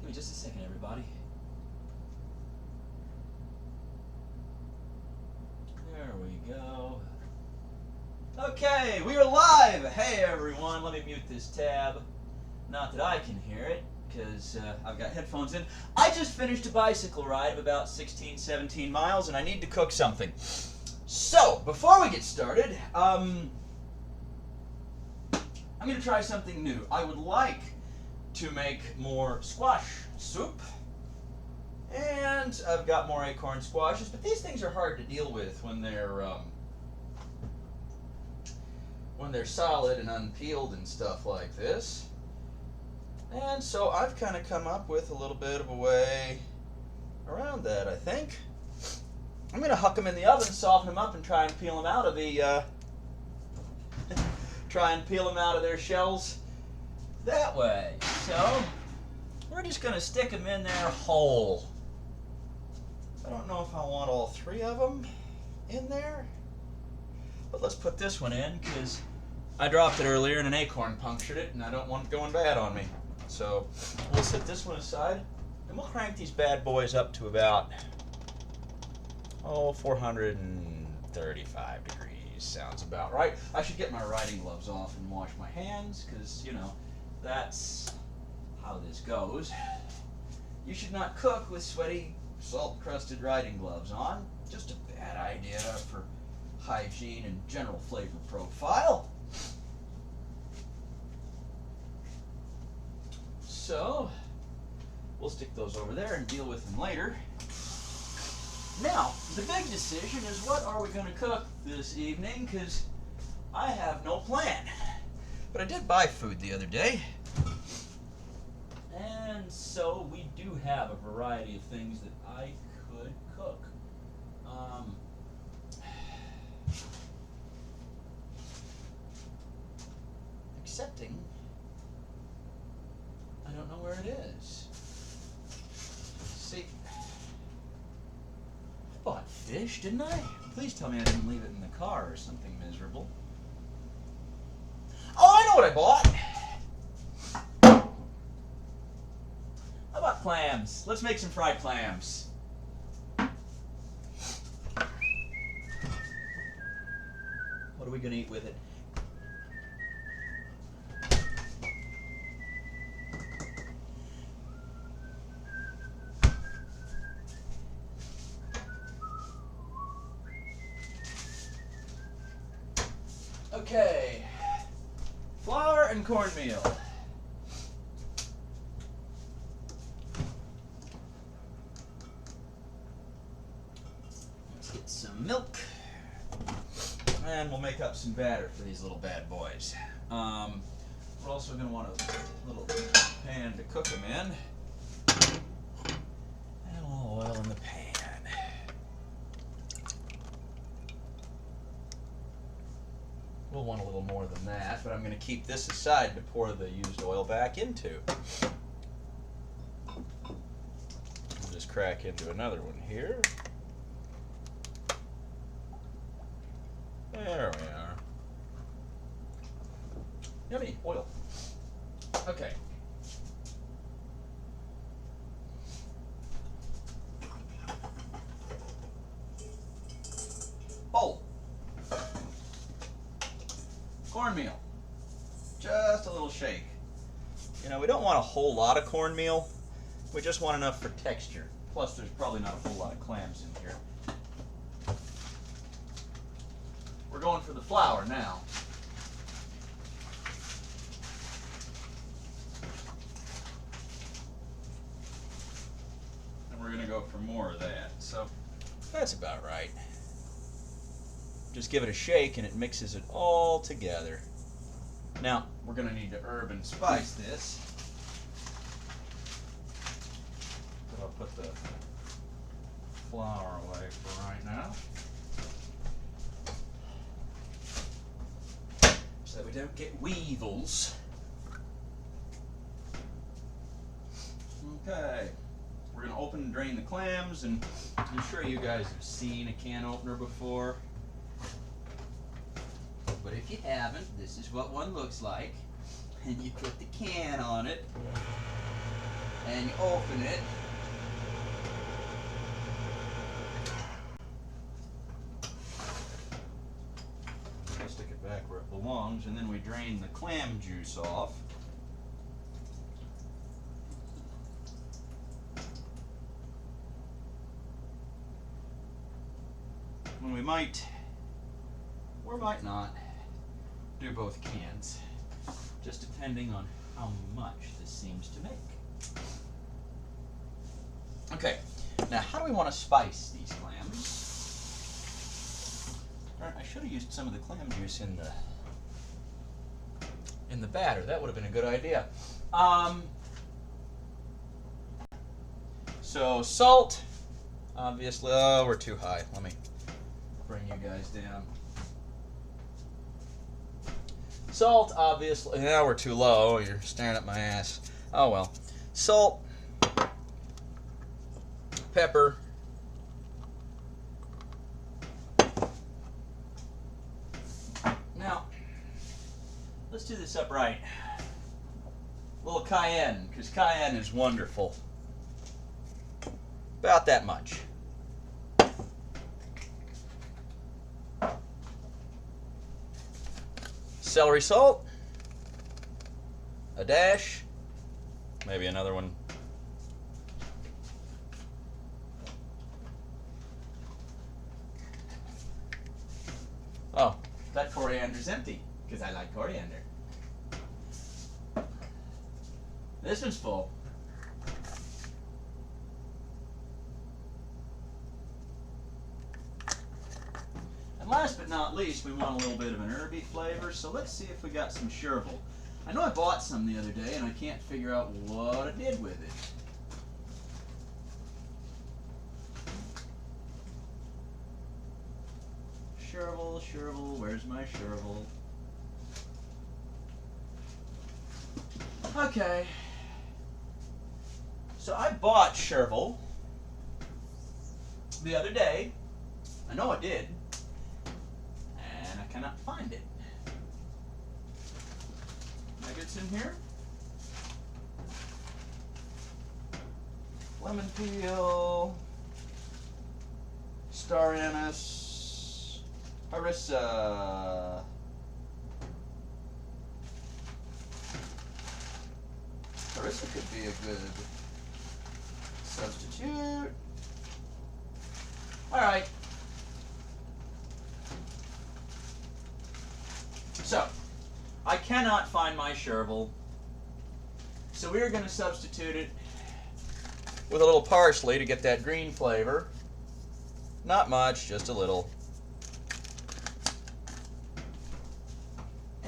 Give me just a second, everybody. There we go. Okay, we are live! Hey everyone, let me mute this tab. Not that I can hear it, because I've got headphones in. I just finished a bicycle ride of about 16, 17 miles, and I need to cook something. So, before we get started, I'm going to try something new. I would like to make more squash soup, and I've got more acorn squashes, but these things are hard to deal with when they're solid and unpeeled and stuff like this. And so I've kind of come up with a little bit of a way around that, I think. I'm going to huck them in the oven, soften them up, and try and peel them out of the their shells that way. So we're just going to stick them in there whole. I don't know if I want all three of them in there, but let's put this one in because I dropped it earlier and an acorn punctured it, and I don't want it going bad on me. So we'll set this one aside, and we'll crank these bad boys up to about 435 degrees. Sounds about right. I should get my riding gloves off and wash my hands because, you know, that's how this goes. You should not cook with sweaty, salt-crusted riding gloves on. Just a bad idea for hygiene and general flavor profile. So, we'll stick those over there and deal with them later. Now, the big decision is what are we going to cook this evening, because I have no plan. But I did buy food the other day. And so we do have a variety of things that I could cook. Excepting, I don't know where it is. See, I bought fish, didn't I? Please tell me I didn't leave it in the car or something miserable. Oh, I know what I bought! I bought clams. Let's make some fried clams. What are we going to eat with it? Okay, flour and cornmeal. Let's get some milk, and we'll make up some batter for these little bad boys. We're also going to want a little pan to cook them in, and a little oil in the pan. We'll want a little more than that, but I'm going to keep this aside to pour the used oil back into. We'll just crack into another one here. There we are. Yummy oil. Okay. Bowl. Cornmeal. Just a little shake. You know, we don't want a whole lot of cornmeal. We just want enough for texture. Plus, there's probably not a whole lot of clams in here. We're going for the flour now. And we're going to go for more of that. So, that's about right. Just give it a shake and it mixes it all together. Now, we're going to need to herb and spice this. So I'll put the flour away for right now, so we don't get weevils. Okay, we're going to open and drain the clams, and I'm sure you guys have seen a can opener before. But if you haven't, this is what one looks like. And you put the can on it, and you open it. Stick it back where it belongs, and then we drain the clam juice off. And we might, or might not, do both cans, just depending on how much this seems to make. Okay, now how do we want to spice these clams? I should have used some of the clam juice in the batter. That would have been a good idea. So salt, obviously. Oh, we're too high. Let me bring you guys down. Salt, obviously. Now we're too low. You're staring at my ass. Oh well. Salt, pepper. Now, let's do this upright. A little cayenne, because cayenne is wonderful. About that much. Celery salt. A dash. Maybe another one. Oh, that coriander's empty, because I like coriander. This one's full. And last but not least, we want a little bit of an herby flavor, so let's see if we got some chervil. I know I bought some the other day, and I can't figure out what I did with it. Chervil, chervil, where's my chervil? Okay. So I bought chervil the other day. I know I did. And I cannot find it. Nuggets in here. Lemon peel. Star anise. Harissa. Harissa could be a good substitute. All right. So, I cannot find my chervil, so we are going to substitute it with a little parsley to get that green flavor. Not much, just a little.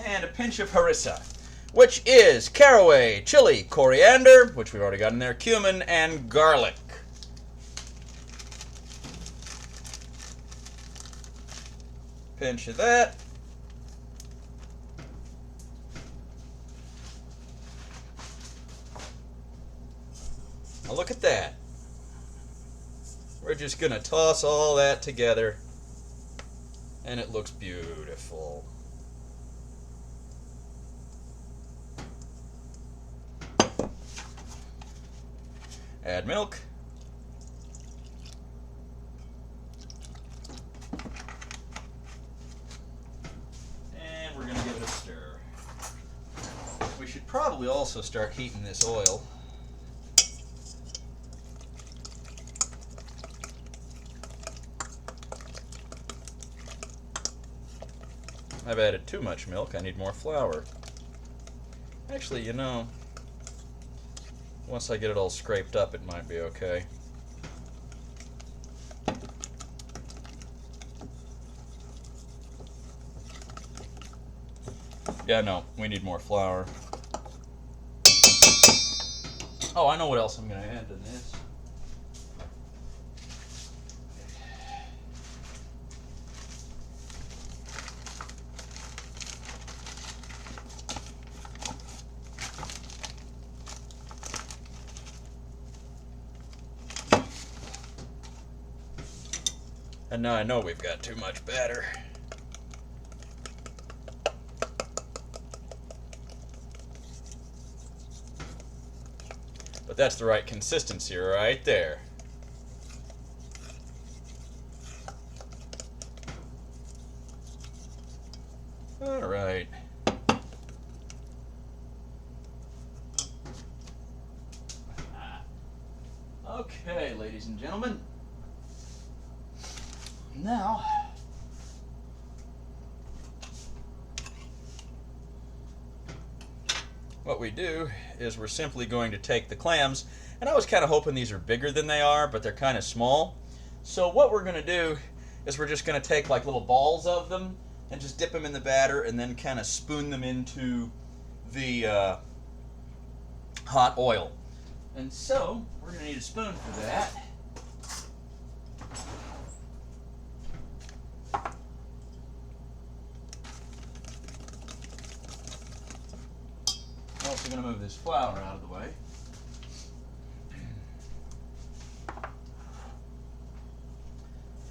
And a pinch of harissa, which is caraway, chili, coriander, which we've already got in there, cumin, and garlic. Pinch of that. Now look at that. We're just going to toss all that together, and it looks beautiful. Add milk. And we're going to give it a stir. We should probably also start heating this oil. I've added too much milk. I need more flour. Actually, you know, once I get it all scraped up, it might be okay. Yeah, no, we need more flour. Oh, I know what else I'm going to add to this. And now I know we've got too much batter. But that's the right consistency right there. All right. Okay, ladies and gentlemen. Now, what we do is we're simply going to take the clams, and I was kind of hoping these are bigger than they are, but they're kind of small. So what we're going to do is we're just going to take like little balls of them and just dip them in the batter and then kind of spoon them into the hot oil. And so we're going to need a spoon for that. I'm also going to move this flour out of the way.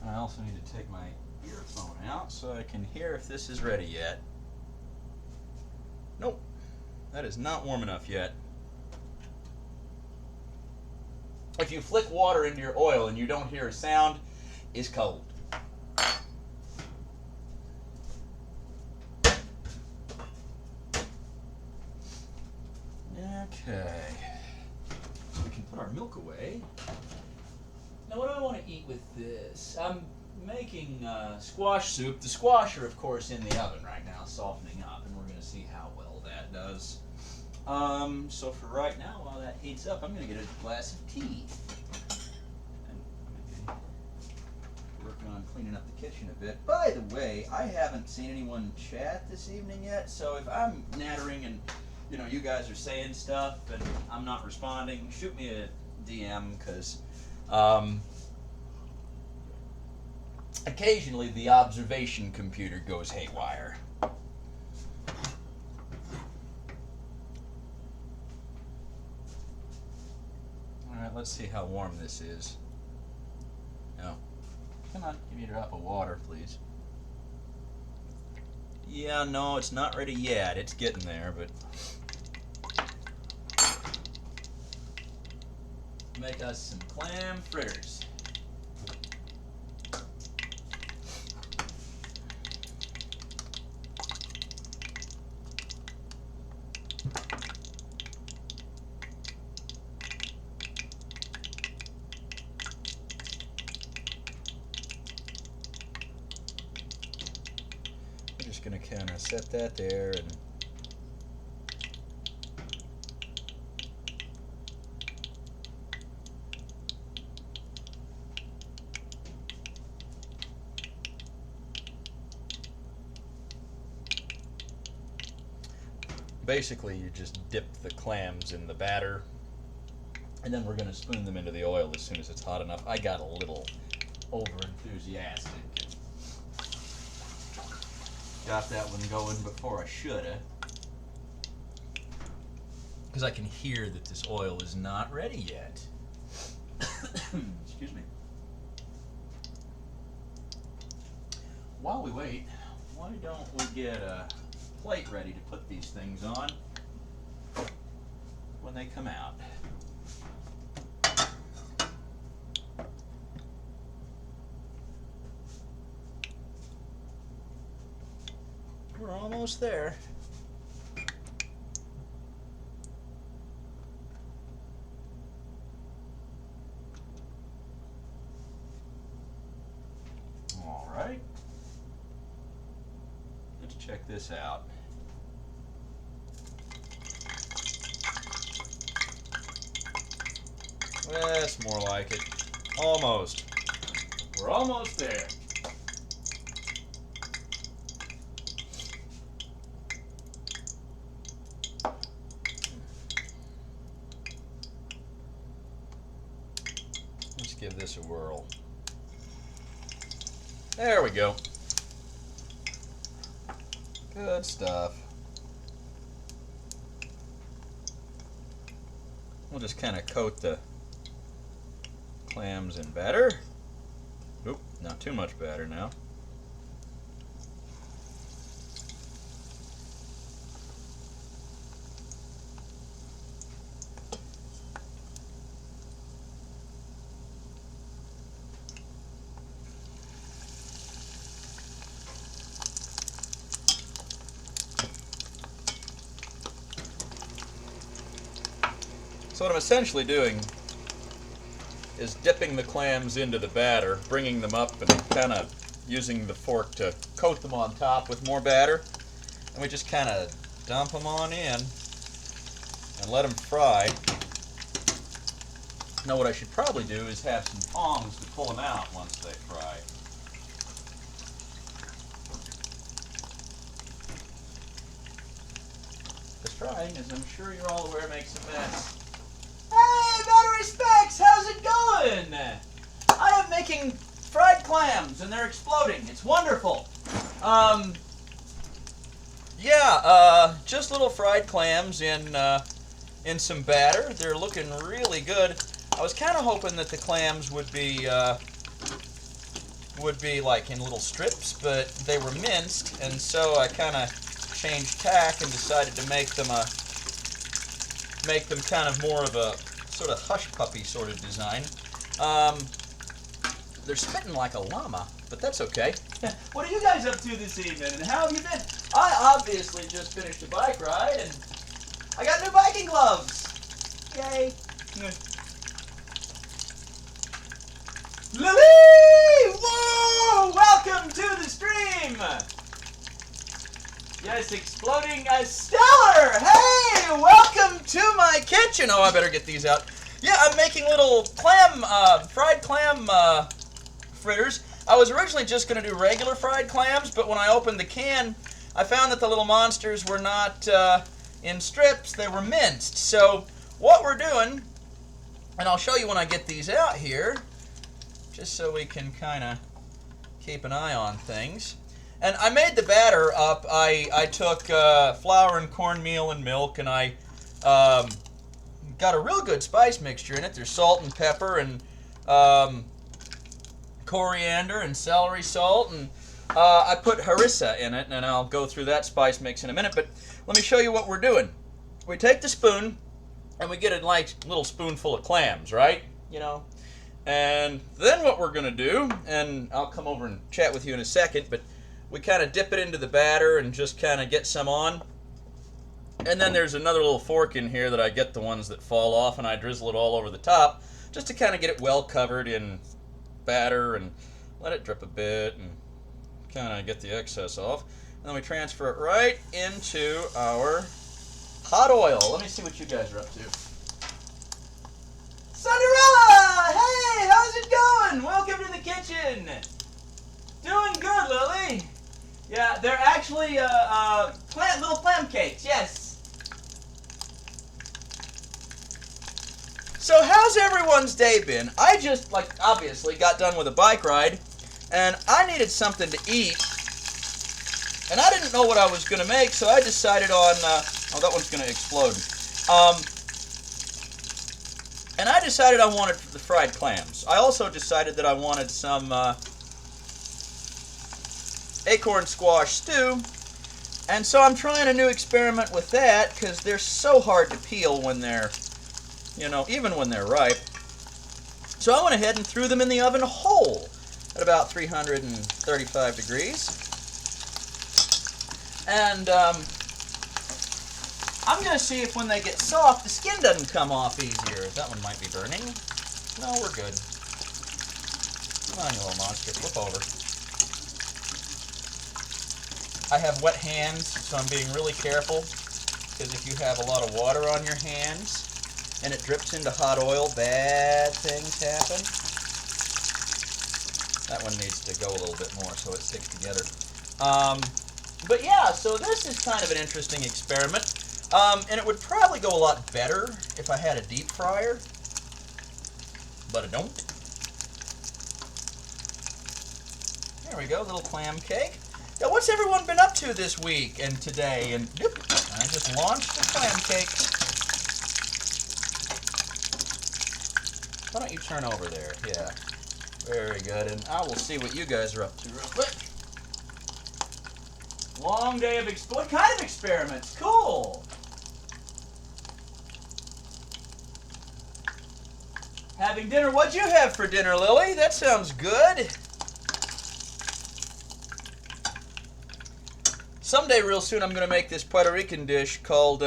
I also need to take my earphone out so I can hear if this is ready yet. Nope, that is not warm enough yet. If you flick water into your oil and you don't hear a sound, it's cold. Okay, so we can put our milk away. Now what do I want to eat with this? I'm making squash soup. The squash are, of course, in the oven right now, softening up, and we're going to see how well that does. So for right now, while that heats up, I'm going to get a glass of tea. And working on cleaning up the kitchen a bit. By the way, I haven't seen anyone chat this evening yet, so if I'm nattering and you guys are saying stuff and I'm not responding, shoot me a DM, because occasionally the observation computer goes haywire. Alright, let's see how warm this is. No. Come on, give me a drop of water, please. Yeah, no, it's not ready yet. It's getting there, but make us some clam fritters. I'm just going to kind of set that there and basically you just dip the clams in the batter and then we're going to spoon them into the oil as soon as it's hot enough. I got a little over enthusiastic. Got that one going before I shoulda, because I can hear that this oil is not ready yet. Excuse me. While we wait, why don't we get a plate ready to put these things on when they come out. We're almost there. All right. Let's check this out. That's more like it. Almost. We're almost there. Let's give this a whirl. There we go. Good stuff. We'll just kind of coat the clams in batter. Oop, not too much batter now. So what I'm essentially doing is dipping the clams into the batter, bringing them up, and kind of using the fork to coat them on top with more batter. And we just kind of dump them on in and let them fry. Now what I should probably do is have some tongs to pull them out once they fry. This frying, as I'm sure you're all aware, makes a mess. Hey, Battery Specs, how's it going? I am making fried clams and they're exploding. It's wonderful. Just little fried clams in some batter. They're looking really good. I was kind of hoping that the clams would be like in little strips, but they were minced, and so I kind of changed tack and decided to make them kind of more of a sort of hush puppy sort of design. They're spitting like a llama, but that's okay. What are you guys up to this evening, and how have you been? I obviously just finished a bike ride, and I got new biking gloves. Yay. Lily! Whoa! Welcome to the stream! Yes, exploding stellar! Hey! Welcome to my kitchen! Oh, I better get these out. Yeah, I'm making little fried clam fritters. I was originally just going to do regular fried clams, but when I opened the can, I found that the little monsters were not in strips, they were minced. So what we're doing, and I'll show you when I get these out here, just so we can kind of keep an eye on things. And I made the batter up. I took flour and cornmeal and milk, and I got a real good spice mixture in it. There's salt and pepper and coriander and celery salt, and I put harissa in it, and I'll go through that spice mix in a minute. But let me show you what we're doing. We take the spoon, and we get a nice little spoonful of clams, right? You know. And then what we're going to do, and I'll come over and chat with you in a second, but we kind of dip it into the batter and just kind of get some on. And then there's another little fork in here that I get the ones that fall off, and I drizzle it all over the top just to kind of get it well covered in batter and let it drip a bit and kind of get the excess off. And then we transfer it right into our hot oil. Let me see what you guys are up to. Cinderella! Hey, how's it going? Welcome to the kitchen. Doing good, Lily. Yeah, they're actually little clam cakes, yes. So how's everyone's day been? I just, obviously got done with a bike ride, and I needed something to eat, and I didn't know what I was going to make, so I decided on, oh, that one's going to explode. And I decided I wanted the fried clams. I also decided that I wanted some acorn squash stew. And so I'm trying a new experiment with that because they're so hard to peel when they're, even when they're ripe. So I went ahead and threw them in the oven whole at about 335 degrees. And I'm going to see if when they get soft, the skin doesn't come off easier. That one might be burning. No, we're good. Come on, you little monster. Flip over. I have wet hands, so I'm being really careful, because if you have a lot of water on your hands and it drips into hot oil, bad things happen. That one needs to go a little bit more so it sticks together. But yeah, so this is kind of an interesting experiment. And it would probably go a lot better if I had a deep fryer, but I don't. There we go, little clam cake. Now, what's everyone been up to this week and today? And yep, I just launched the clam cakes. Why don't you turn over there? Yeah, very good. And I will see what you guys are up to real quick. Long day of what kind of experiments? Cool. Having dinner. What'd you have for dinner, Lily? That sounds good. Someday real soon I'm going to make this Puerto Rican dish called,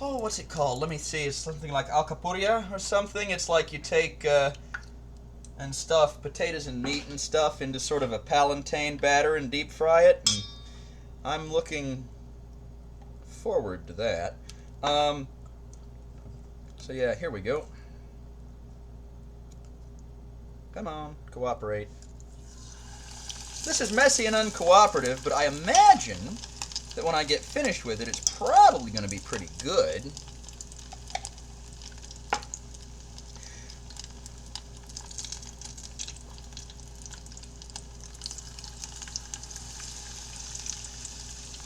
oh, what's it called? Let me see. It's something like alcapurria or something. It's like you take and stuff potatoes and meat and stuff into sort of a palantain batter and deep fry it. And I'm looking forward to that. So yeah, here we go. Come on, cooperate. This is messy and uncooperative, but I imagine that when I get finished with it, it's probably going to be pretty good.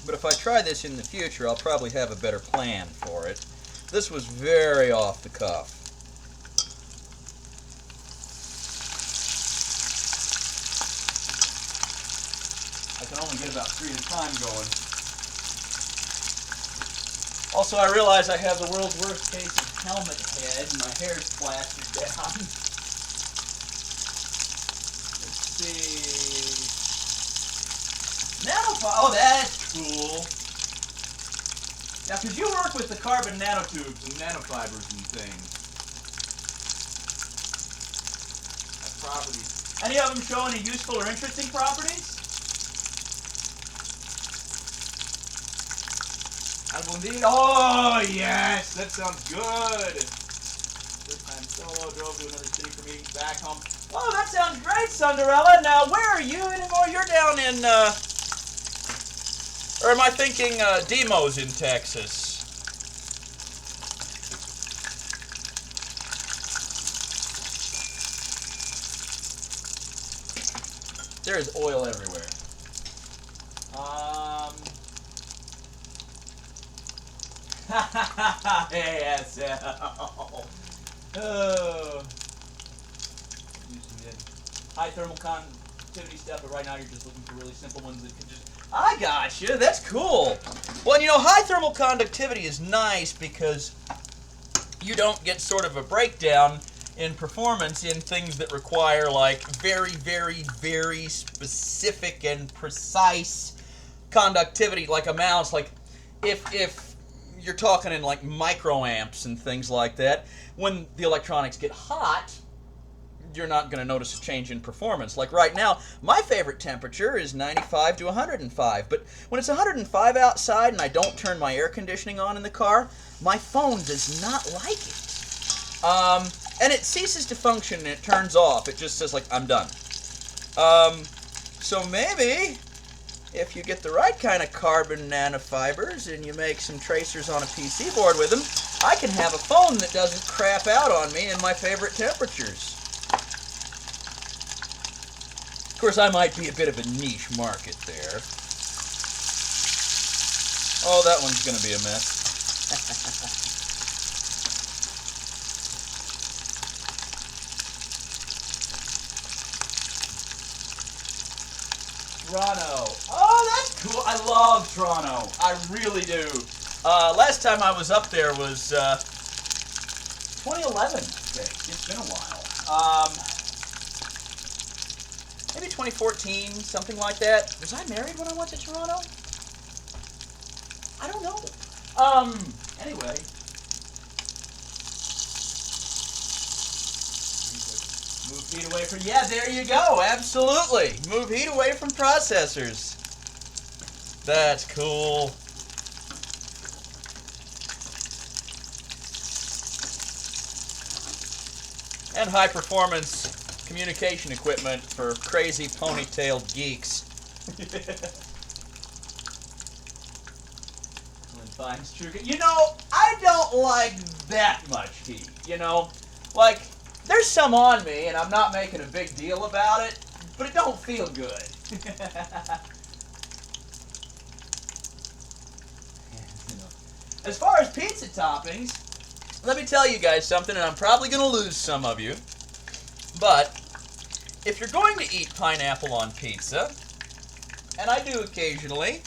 But if I try this in the future, I'll probably have a better plan for it. This was very off the cuff. I can only get about 3 at a time going. Also, I realize I have the world's worst case of helmet head, and my hair's plastered down. Let's see. Oh, that's cool. Now, could you work with the carbon nanotubes and nanofibers and things? Properties. Any of them show any useful or interesting properties? Oh, yes! That sounds good! First time solo, drove to another city for meetings back home. Oh, that sounds great, Cinderella! Now, where are you anymore? You're down in, or am I thinking, Demos in Texas? There is oil everywhere. ASL. Oh. High thermal conductivity stuff, but right now you're just looking for really simple ones that can just... I gotcha. That's cool. Well, you know, high thermal conductivity is nice because you don't get sort of a breakdown in performance in things that require like very, very, very specific and precise conductivity, like amounts. Like if you're talking in like microamps and things like that, when the electronics get hot, you're not going to notice a change in performance. Like right now, my favorite temperature is 95 to 105, but when it's 105 outside and I don't turn my air conditioning on in the car, my phone does not like it. And it ceases to function and it turns off. It just says like, I'm done. So maybe if you get the right kind of carbon nanofibers and you make some tracers on a PC board with them, I can have a phone that doesn't crap out on me in my favorite temperatures. Of course, I might be a bit of a niche market there. Oh, that one's going to be a mess. Toronto. Oh, that's cool. I love Toronto. I really do. Last time I was up there was 2011, I think. It's been a while. Maybe 2014, something like that. Was I married when I went to Toronto? I don't know. Anyway. Move heat away from... Yeah, there you go. Absolutely. Move heat away from processors. That's cool. And high-performance communication equipment for crazy ponytailed geeks. You know, I don't like that much heat, you know? Like, there's some on me, and I'm not making a big deal about it, but it don't feel good. As far as pizza toppings, let me tell you guys something, and I'm probably going to lose some of you, but if you're going to eat pineapple on pizza, and I do occasionally,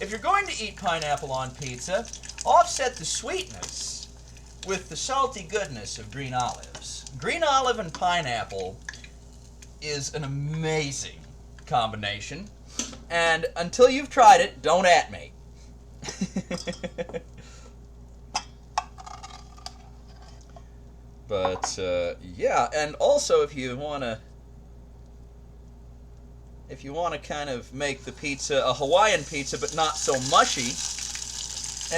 if you're going to eat pineapple on pizza, offset the sweetness with the salty goodness of green olives. Green olive and pineapple is an amazing combination, and until you've tried it, don't at me. But yeah, and also if you wanna kind of make the pizza a Hawaiian pizza, but not so mushy,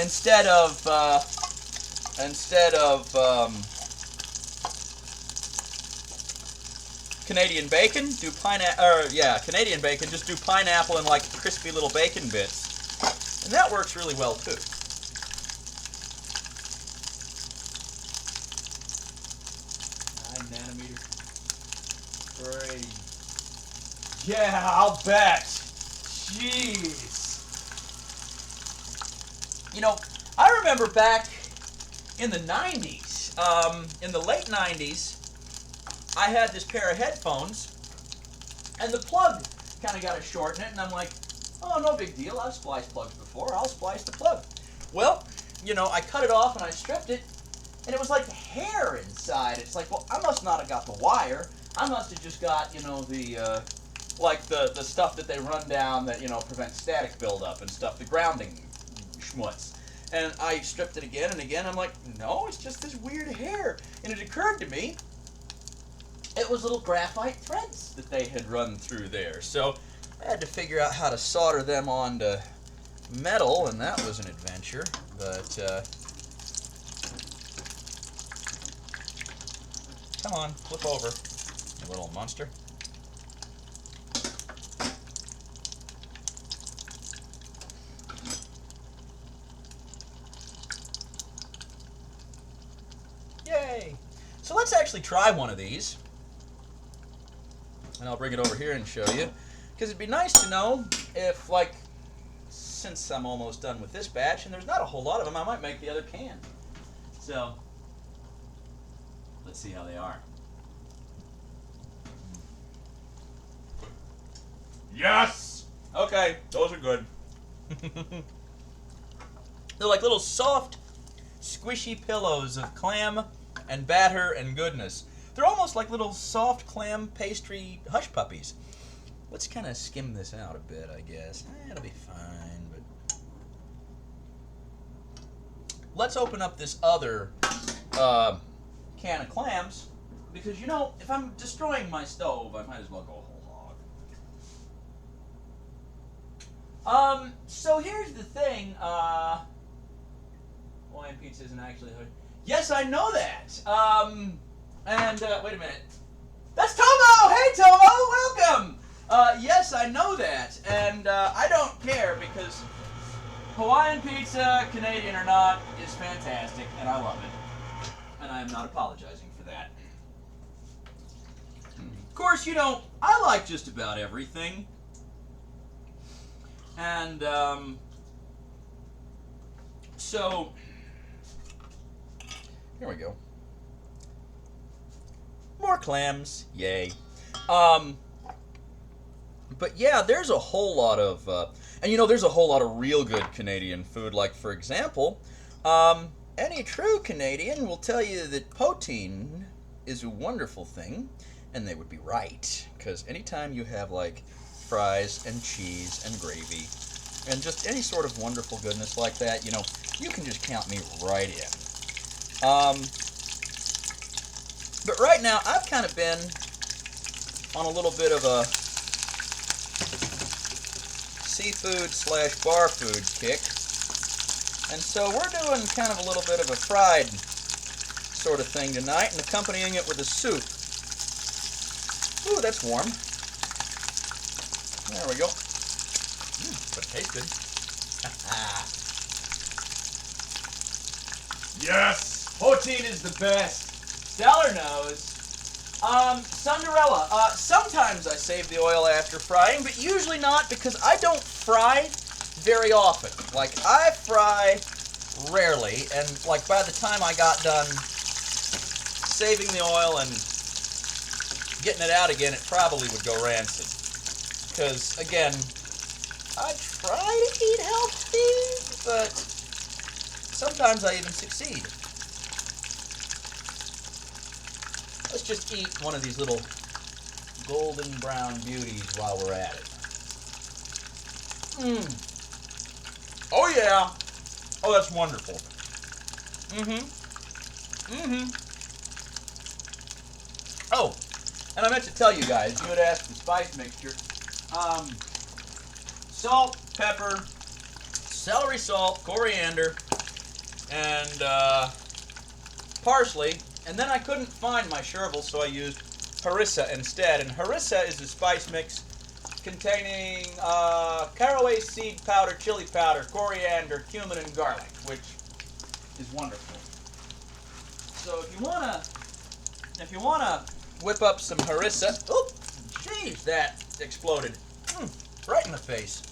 instead of Canadian bacon, do pineapple. Or yeah, Canadian bacon. Just do pineapple and like crispy little bacon bits, and that works really well too. 9 nanometer. Great. Yeah, I'll bet. Jeez. You know, I remember back in the 90s, in the late 90s, I had this pair of headphones, and the plug kind of got a short in it, and I'm like, oh, no big deal. I've spliced plugs before. I'll splice the plug. Well, you know, I cut it off and I stripped it, and it was like hair inside. It's like, well, I must not have got the wire. I must have just got, you know, the stuff that they run down that, you know, prevents static buildup and stuff, the grounding schmutz. And I stripped it again and again. I'm like, no, it's just this weird hair. And it occurred to me, it was little graphite threads that they had run through there. So I had to figure out how to solder them onto metal, and that was an adventure. But, come on, flip over, you little monster. Yay! So let's actually try one of these. And I'll bring it over here and show you. Because it'd be nice to know if, like, since I'm almost done with this batch, and there's not a whole lot of them, I might make the other can. So, let's see how they are. Yes! Okay, those are good. They're like little soft, squishy pillows of clam and batter and goodness. They're almost like little soft clam pastry hush puppies. Let's kind of skim this out a bit, I guess. It'll be fine, but... Let's open up this other can of clams, because, you know, if I'm destroying my stove, I might as well go whole hog. So here's the thing, Hawaiian pizza isn't actually... Yes, I know that! And, wait a minute. That's Tomo! Hey, Tomo! Welcome! Yes, I know that. And, I don't care because Hawaiian pizza, Canadian or not, is fantastic, and I love it. And I am not apologizing for that. Of course, you know, I like just about everything. And, so, here we go. More clams, yay. But yeah, there's a whole lot of, and you know, there's a whole lot of real good Canadian food. Like, for example, any true Canadian will tell you that poutine is a wonderful thing, and they would be right. Because anytime you have, like, fries and cheese and gravy, and just any sort of wonderful goodness like that, you know, you can just count me right in. But right now, I've kind of been on a little bit of a seafood / bar food kick. And so we're doing kind of a little bit of a fried sort of thing tonight and accompanying it with a soup. Ooh, that's warm. There we go. But it tastes good. Yes! Poutine is the best. Stellar knows. Cinderella. Sometimes I save the oil after frying, but usually not because I don't fry very often. Like, I fry rarely, and like by the time I got done saving the oil and getting it out again, it probably would go rancid. Because, again, I try to eat healthy, but sometimes I even succeed. Let's just eat one of these little golden brown beauties while we're at it. Oh yeah! Oh, that's wonderful. Oh, and I meant to tell you guys, you had asked the spice mixture. Salt, pepper, celery salt, coriander, and parsley. And then I couldn't find my chervil, so I used harissa instead. And harissa is a spice mix containing caraway seed powder, chili powder, coriander, cumin, and garlic, which is wonderful. So if you wanna whip up some harissa, oh, jeez, that exploded, right in the face.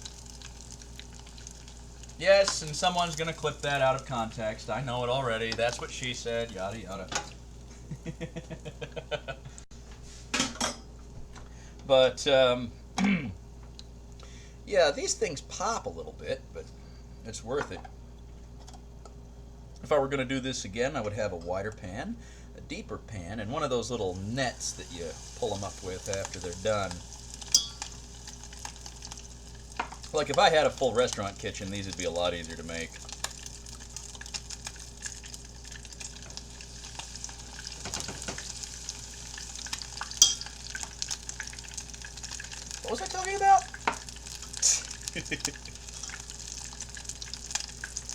Yes, and someone's gonna clip that out of context. I know it already. That's what she said. Yada yada. But yeah, these things pop a little bit, but it's worth it. If I were going to do this again, I would have a wider pan, a deeper pan, and one of those little nets that you pull them up with after they're done. Like if I had a full restaurant kitchen, these would be a lot easier to make. What was I talking about?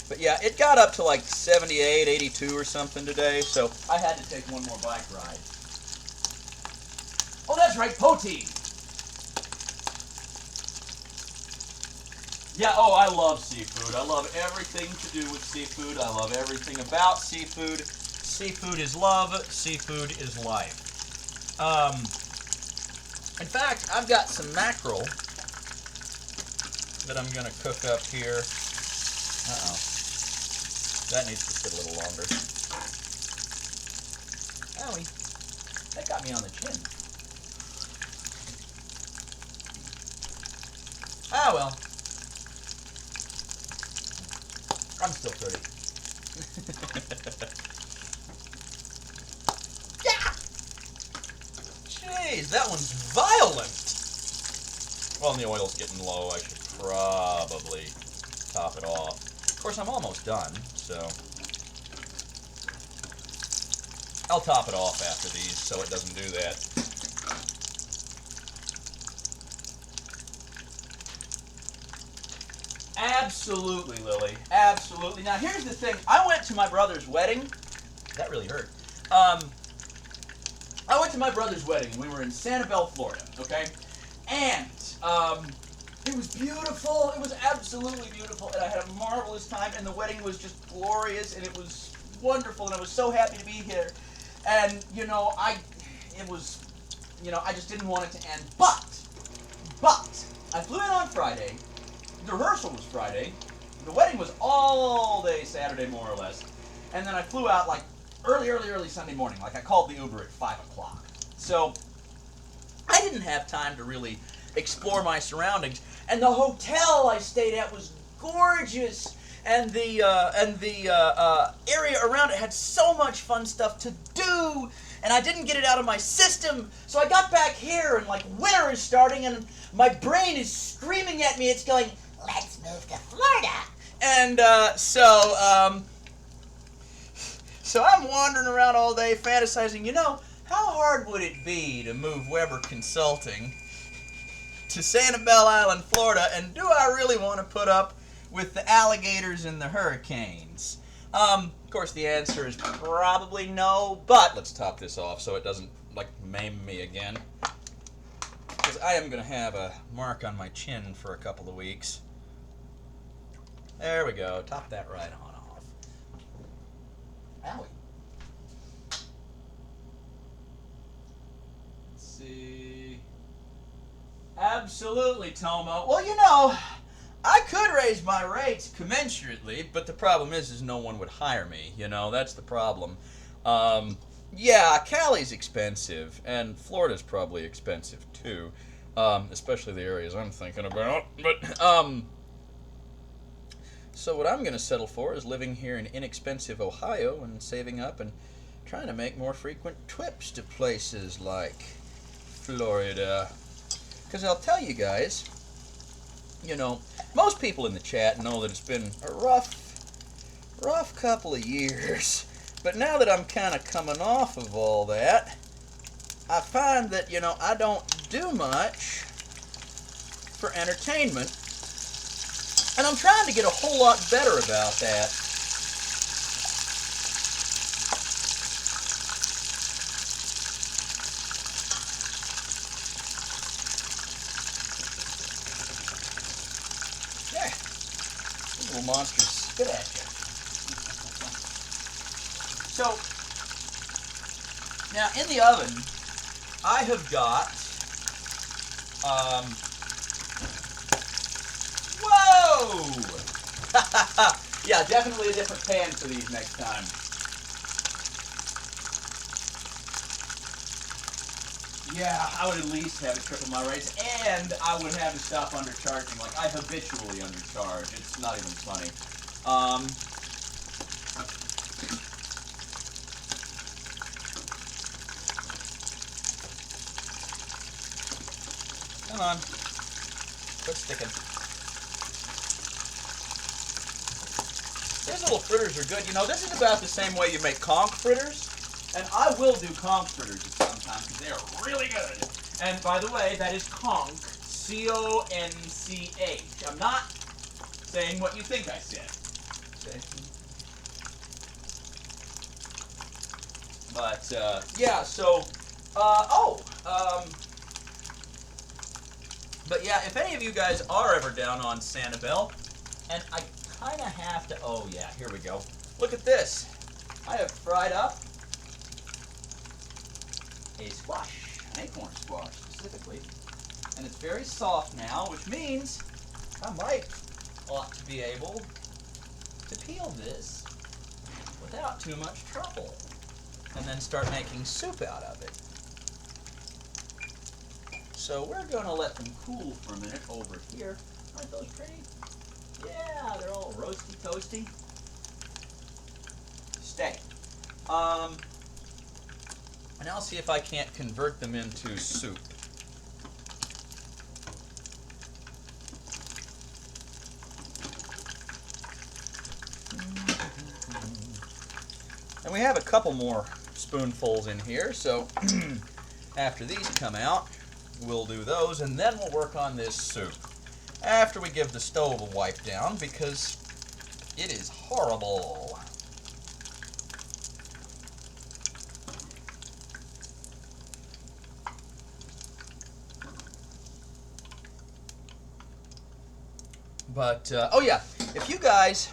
But yeah, it got up to like 78, 82 or something today, so I had to take one more bike ride. Oh, that's right, poutine! Yeah, oh, I love seafood. I love everything to do with seafood. I love everything about seafood. Seafood is love. Seafood is life. In fact, I've got some mackerel that I'm going to cook up here. Uh-oh. That needs to sit a little longer. Owie. That got me on the chin. Ah, well. I'm still pretty. Yeah! Jeez, that one's violent. Well, and the oil's getting low. I should probably top it off. Of course, I'm almost done, so I'll top it off after these so it doesn't do that. Absolutely, Lily. Absolutely. Now, here's the thing. I went to my brother's wedding. That really hurt. I went to my brother's wedding. We were in Sanibel, Florida, okay? And it was beautiful. It was absolutely beautiful, and I had a marvelous time, and the wedding was just glorious, and it was wonderful, and I was so happy to be here. And, I just didn't want it to end. But, I flew in on Friday. The rehearsal was Friday. The wedding was all day Saturday, more or less. And then I flew out, like, early Sunday morning. Like, I called the Uber at 5 o'clock. So, I didn't have time to really explore my surroundings. And the hotel I stayed at was gorgeous. And the area around it had so much fun stuff to do. And I didn't get it out of my system. So I got back here, and, like, winter is starting, and my brain is screaming at me. It's going, let's move to Florida. And so I'm wandering around all day fantasizing, how hard would it be to move Weber Consulting to Sanibel Island, Florida, and do I really want to put up with the alligators and the hurricanes? Of course, the answer is probably no, but let's top this off so it doesn't, maim me again. Because I am going to have a mark on my chin for a couple of weeks. There we go. Top that right on off. Owie. Let's see. Absolutely, Tomo. Well, I could raise my rates commensurately, but the problem is no one would hire me. That's the problem. Yeah, Cali's expensive, and Florida's probably expensive too, especially the areas I'm thinking about. But so what I'm going to settle for is living here in inexpensive Ohio and saving up and trying to make more frequent trips to places like Florida. Because I'll tell you guys, most people in the chat know that it's been a rough couple of years. But now that I'm kind of coming off of all that, I find that, you know, I don't do much for entertainment, and I'm trying to get a whole lot better about that. Yeah, these little monsters spit at you. So, now in the oven, I have got, whoa! Yeah, definitely a different pan for these next time. Yeah, I would at least have it triple my rates, and I would have to stop undercharging. Like, I habitually undercharge. It's not even funny. Come on. Quit sticking. These little fritters are good. You know, this is about the same way you make conch fritters. And I will do conch fritters sometimes because they are really good. And by the way, that is conch. C-O-N-C-H. I'm not saying what you think I said. But, yeah, so, but yeah, if any of you guys are ever down on Sanibel, and I kind of have to, oh yeah, here we go. Look at this. I have fried up a squash, an acorn squash specifically, and it's very soft now, which means I ought to be able to peel this without too much trouble, and then start making soup out of it. So we're going to let them cool for a minute over here. Aren't those pretty? Yeah, they're all roasty toasty. Stay. And I'll see if I can't convert them into soup. And we have a couple more spoonfuls in here, so after these come out, we'll do those, and then we'll work on this soup. After we give the stove a wipe down, because it is horrible. But, oh yeah, if you guys,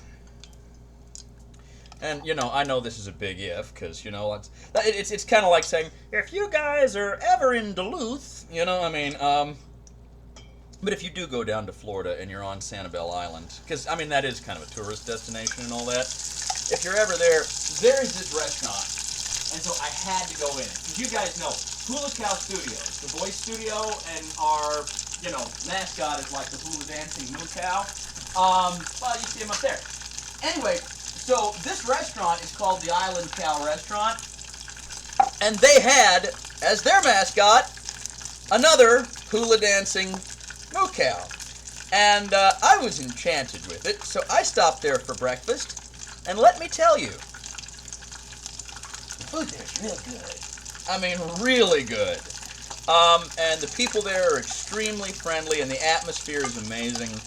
and, you know, I know this is a big if, because, you know, it's kind of like saying, if you guys are ever in Duluth, you know, I mean, but if you do go down to Florida and you're on Sanibel Island, because, I mean, that is kind of a tourist destination and all that, if you're ever there, there is this restaurant, and so I had to go in it. Because you guys know, Hula Cow Studios, the boys' studio, and our, you know, mascot is like the hula dancing moo cow. Well, you see him up there. Anyway, so this restaurant is called the Island Cow Restaurant, and they had, as their mascot, another hula dancing moo cow. And I was enchanted with it, so I stopped there for breakfast, and let me tell you, the food there is real good. I mean, really good. And the people there are extremely friendly, and the atmosphere is amazing,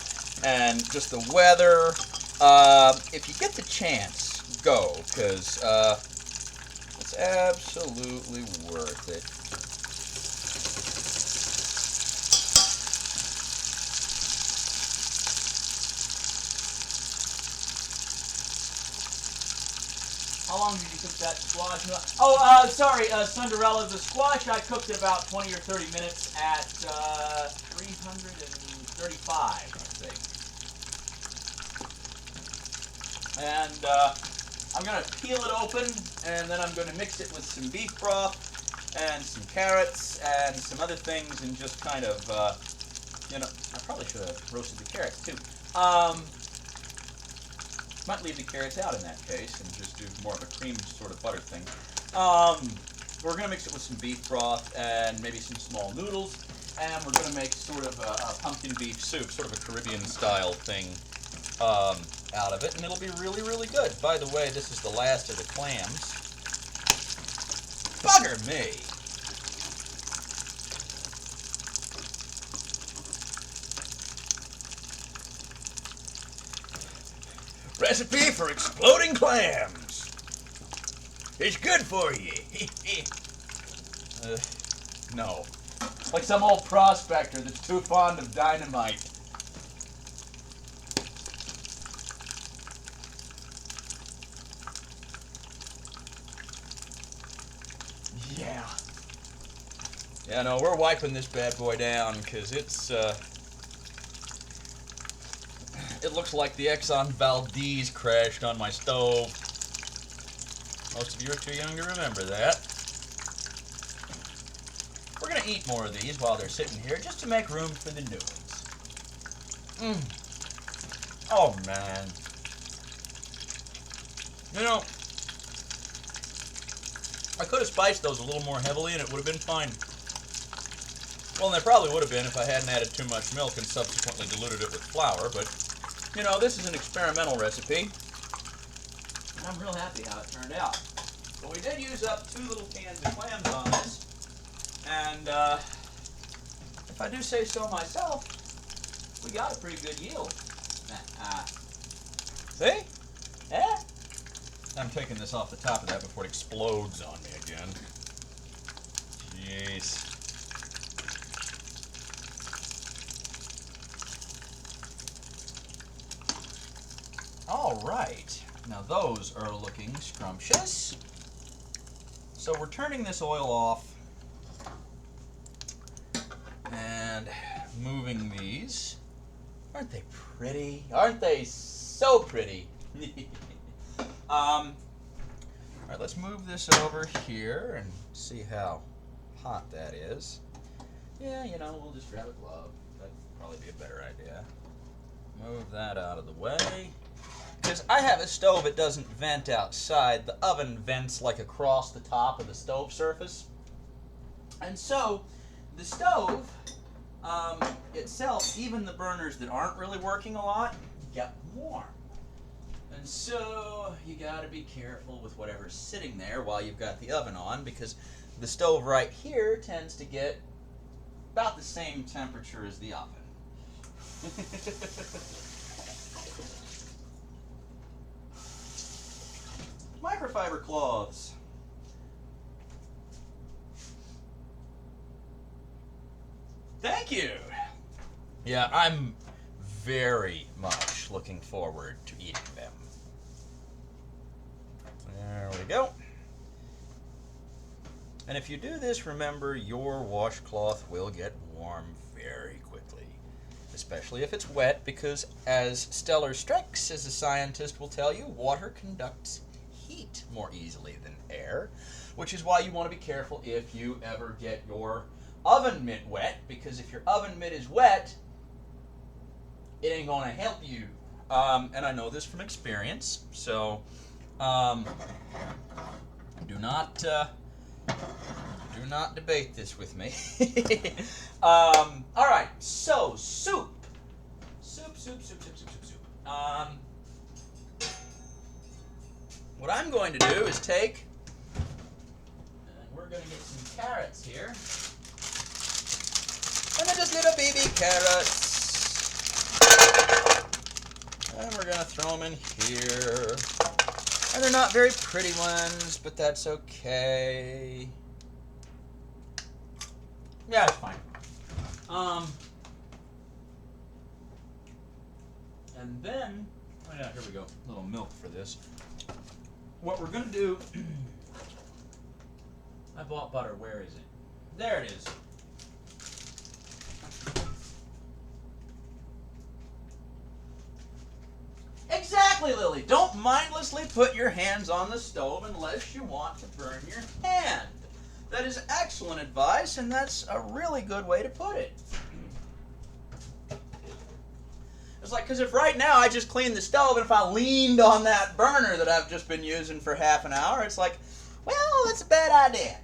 and just the weather. If you get the chance, go, because it's absolutely worth it. How long did you cook that squash? Oh, sorry, Cinderella, the squash I cooked at about 20 or 30 minutes at 335, I think. And I'm going to peel it open, and then I'm going to mix it with some beef broth and some carrots and some other things, and just kind of, you know, I probably should have roasted the carrots too. Might leave the carrots out in that case and just do more of a cream sort of butter thing. We're going to mix it with some beef broth and maybe some small noodles, and we're going to make sort of a pumpkin beef soup, sort of a Caribbean style thing out of it, and it'll be really, really good. By the way, this is the last of the clams. Bugger me! Recipe for exploding clams. It's good for you. No. Like some old prospector that's too fond of dynamite. Yeah. Yeah, no, we're wiping this bad boy down because it's, it looks like the Exxon Valdez crashed on my stove. Most of you are too young to remember that. We're going to eat more of these while they're sitting here just to make room for the new ones. Oh, man. You know, I could have spiced those a little more heavily and it would have been fine. Well, and they probably would have been if I hadn't added too much milk and subsequently diluted it with flour, but, you know, this is an experimental recipe. And I'm real happy how it turned out. But we did use up 2 little cans of clams on this. And, if I do say so myself, we got a pretty good yield. See? Yeah? I'm taking this off the top of that before it explodes on me again. Jeez. All right. Now those are looking scrumptious. So we're turning this oil off and moving these. Aren't they pretty? Aren't they so pretty? All right, let's move this over here and see how hot that is. Yeah, you know, we'll just grab a glove. That'd probably be a better idea. Move that out of the way. Because I have a stove, it doesn't vent outside. The oven vents like across the top of the stove surface. And so, the stove itself, even the burners that aren't really working a lot, get warm. And so, you gotta be careful with whatever's sitting there while you've got the oven on, because the stove right here tends to get about the same temperature as the oven. Microfiber cloths. Thank you. Yeah, I'm very much looking forward to eating them. There we go. And if you do this, remember your washcloth will get warm very quickly, especially if it's wet, because as Stellar Strix, as a scientist will tell you, water conducts heat more easily than air, which is why you want to be careful if you ever get your oven mitt wet, because if your oven mitt is wet, it ain't going to help you. And I know this from experience, so do not debate this with me. All right, so soup. What I'm going to do is take, and we're going to get some carrots here. And they're just little baby carrots. And we're going to throw them in here. And they're not very pretty ones, but that's okay. Yeah, it's fine. And then, oh yeah, here we go. A little milk for this. What we're going to do, I bought butter. Where is it? There it is. Exactly, Lily. Don't mindlessly put your hands on the stove unless you want to burn your hand. That is excellent advice, and that's a really good way to put it. It's like, because if right now I just cleaned the stove, and if I leaned on that burner that I've just been using for half an hour, it's like, well, that's a bad idea.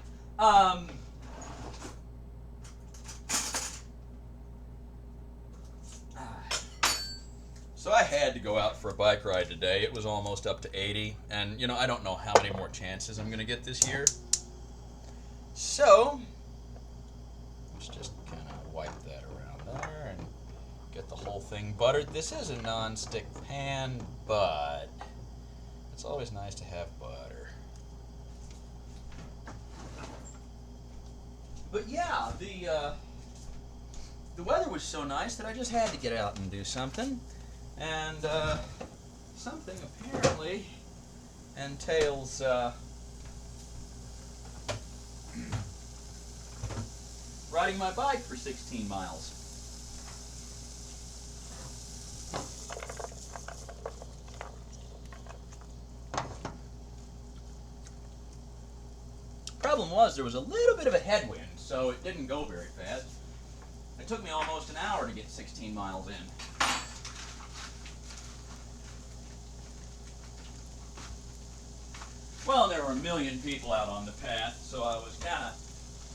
So I had to go out for a bike ride today. It was almost up to 80, and you know, I don't know how many more chances I'm going to get this year. So let's just kind of wipe that around there and get the whole thing buttered. This is a non-stick pan, but it's always nice to have butter. But yeah, the weather was so nice that I just had to get out and do something. And something apparently entails riding my bike for 16 miles. Problem was, there was a little bit of a headwind, so it didn't go very fast. It took me almost an hour to get 16 miles in. Well, there were a million people out on the path, so I was kind of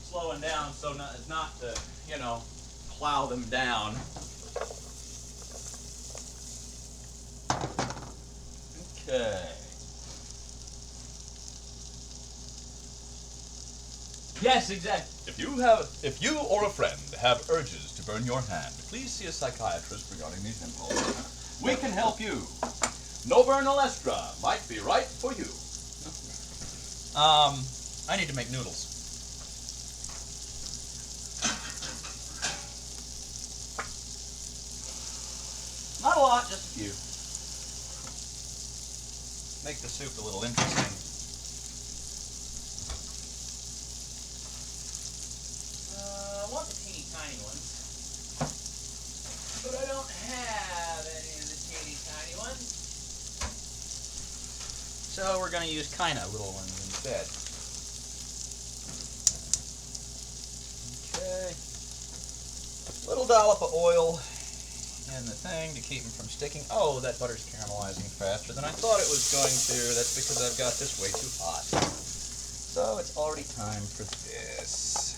slowing down so as not to, you know, plow them down. Okay. Yes, exactly. If you or a friend have urges to burn your hand, please see a psychiatrist regarding these impulses. We can help you. Novernalestra might be right for you. I need to make noodles. Not a lot, just a few. Make the soup a little interesting. I want the teeny tiny ones, but I don't have any of the teeny tiny ones. So we're going to use kind of little ones instead. Okay. Little dollop of oil in the thing to keep them from sticking. Oh, that butter's caramelizing faster than I thought it was going to. That's because I've got this way too hot. So it's already time for this.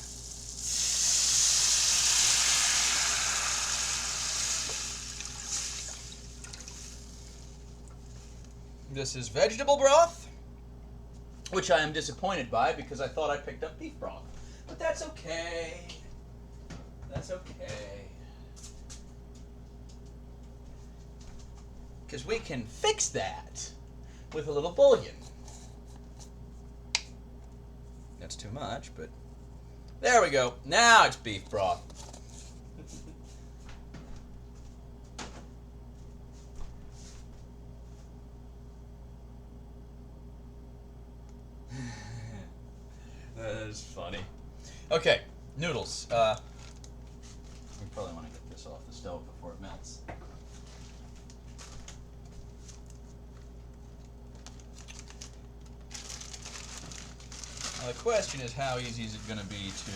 This is vegetable broth, which I am disappointed by because I thought I picked up beef broth. But that's okay. That's okay. Because we can fix that with a little bouillon. That's too much, but there we go. Now it's beef broth. That is funny. Okay, noodles. We probably want to get this off the stove before it melts. Now the question is, how easy is it going to be to...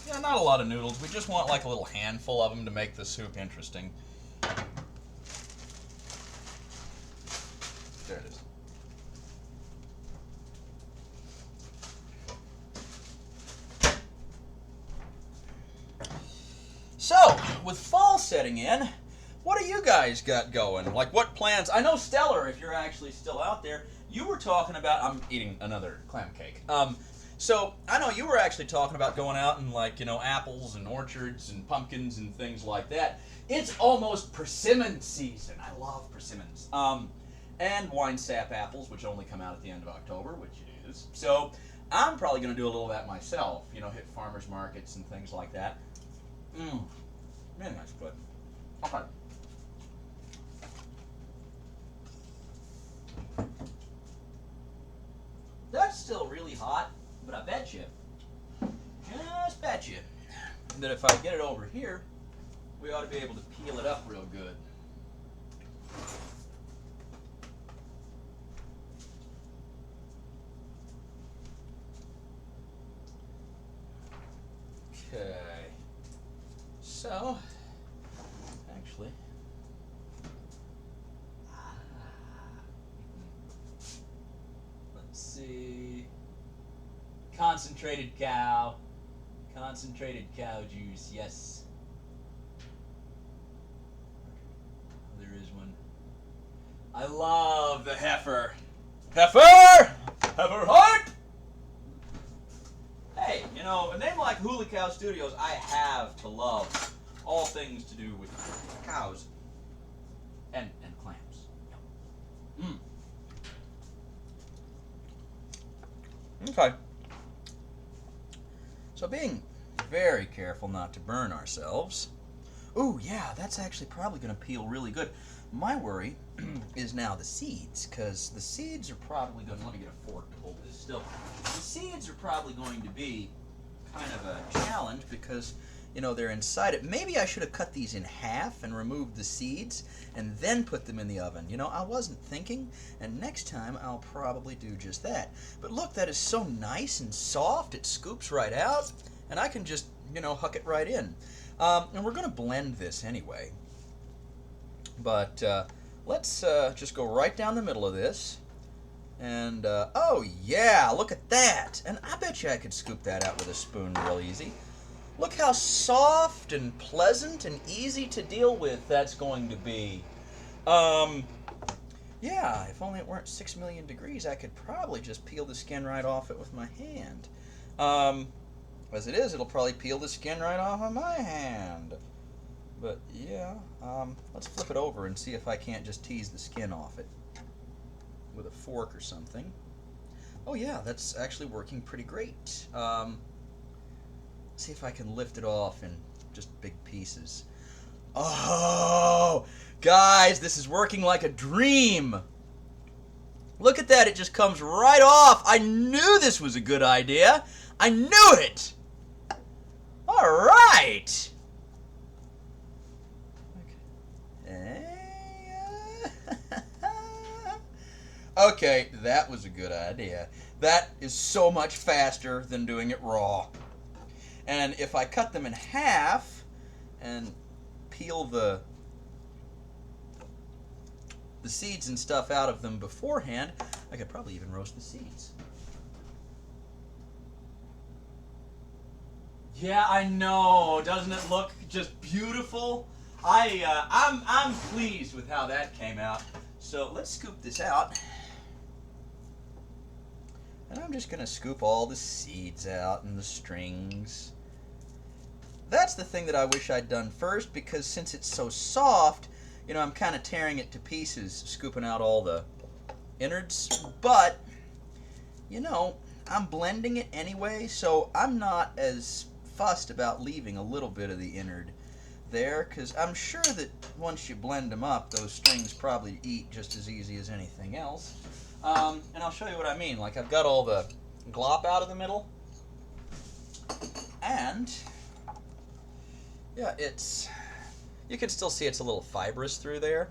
Yeah, not a lot of noodles. We just want like a little handful of them to make the soup interesting. There it is. So, with fall setting in, what do you guys got going? Like, what plans? I know, Stellar, if you're actually still out there, you were talking about... I'm eating another clam cake. So, I know you were actually talking about going out and, like, you know, apples and orchards and pumpkins and things like that. It's almost persimmon season. I love persimmons. And wine sap apples, which only come out at the end of October, which it is. So, I'm probably going to do a little of that myself. You know, hit farmers markets and things like that. Man, that's good. Okay. That's still really hot, but I bet you, just bet you, that if I get it over here, we ought to be able to peel it up real good. Okay. So, actually, let's see, concentrated cow juice, yes. There is one. I love the heifer. Heifer heart! Hey, you know, a name like Hula Cow Studios, I have to love all things to do with cows. Okay. So being very careful not to burn ourselves. Ooh, yeah, that's actually probably going to peel really good. My worry is now the seeds, because the seeds are probably going to, let me get a fork to hold this still. The seeds are probably going to be kind of a challenge because, you know, they're inside it. Maybe I should have cut these in half and removed the seeds and then put them in the oven. You know, I wasn't thinking, and next time I'll probably do just that. But look, that is so nice and soft. It scoops right out, and I can just, you know, huck it right in. And we're going to blend this anyway. But let's just go right down the middle of this. And, oh yeah, look at that. And I bet you I could scoop that out with a spoon real easy. Look how soft and pleasant and easy to deal with that's going to be. Yeah, if only it weren't 6 million degrees, I could probably just peel the skin right off it with my hand. As it is, it'll probably peel the skin right off of my hand. But yeah, let's flip it over and see if I can't just tease the skin off it with a fork or something. Oh yeah, that's actually working pretty great. See if I can lift it off in just big pieces. Oh, guys, this is working like a dream. Look at that, it just comes right off. I knew this was a good idea. I knew it. All right. Okay, that was a good idea. That is so much faster than doing it raw. And if I cut them in half and peel the seeds and stuff out of them beforehand, I could probably even roast the seeds. Yeah, I know. Doesn't it look just beautiful? I'm pleased with how that came out. So let's scoop this out. And I'm just going to scoop all the seeds out and the strings. That's the thing that I wish I'd done first, because since it's so soft, you know, I'm kind of tearing it to pieces, scooping out all the innards. But, you know, I'm blending it anyway, so I'm not as fussed about leaving a little bit of the innard there, because I'm sure that once you blend them up, those strings probably eat just as easy as anything else. And I'll show you what I mean. Like, I've got all the glop out of the middle, and yeah, you can still see it's a little fibrous through there,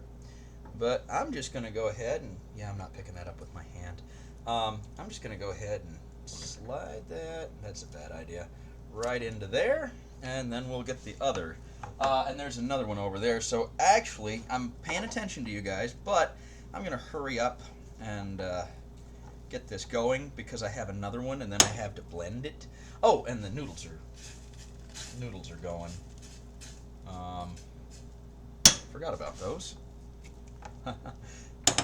but I'm just going to go ahead and, yeah, I'm not picking that up with my hand. I'm just going to go ahead and slide that, that's a bad idea, right into there, and then we'll get the other. And there's another one over there. So actually, I'm paying attention to you guys, but I'm going to hurry up and get this going because I have another one, and then I have to blend it. Oh, and the noodles are going. Forgot about those.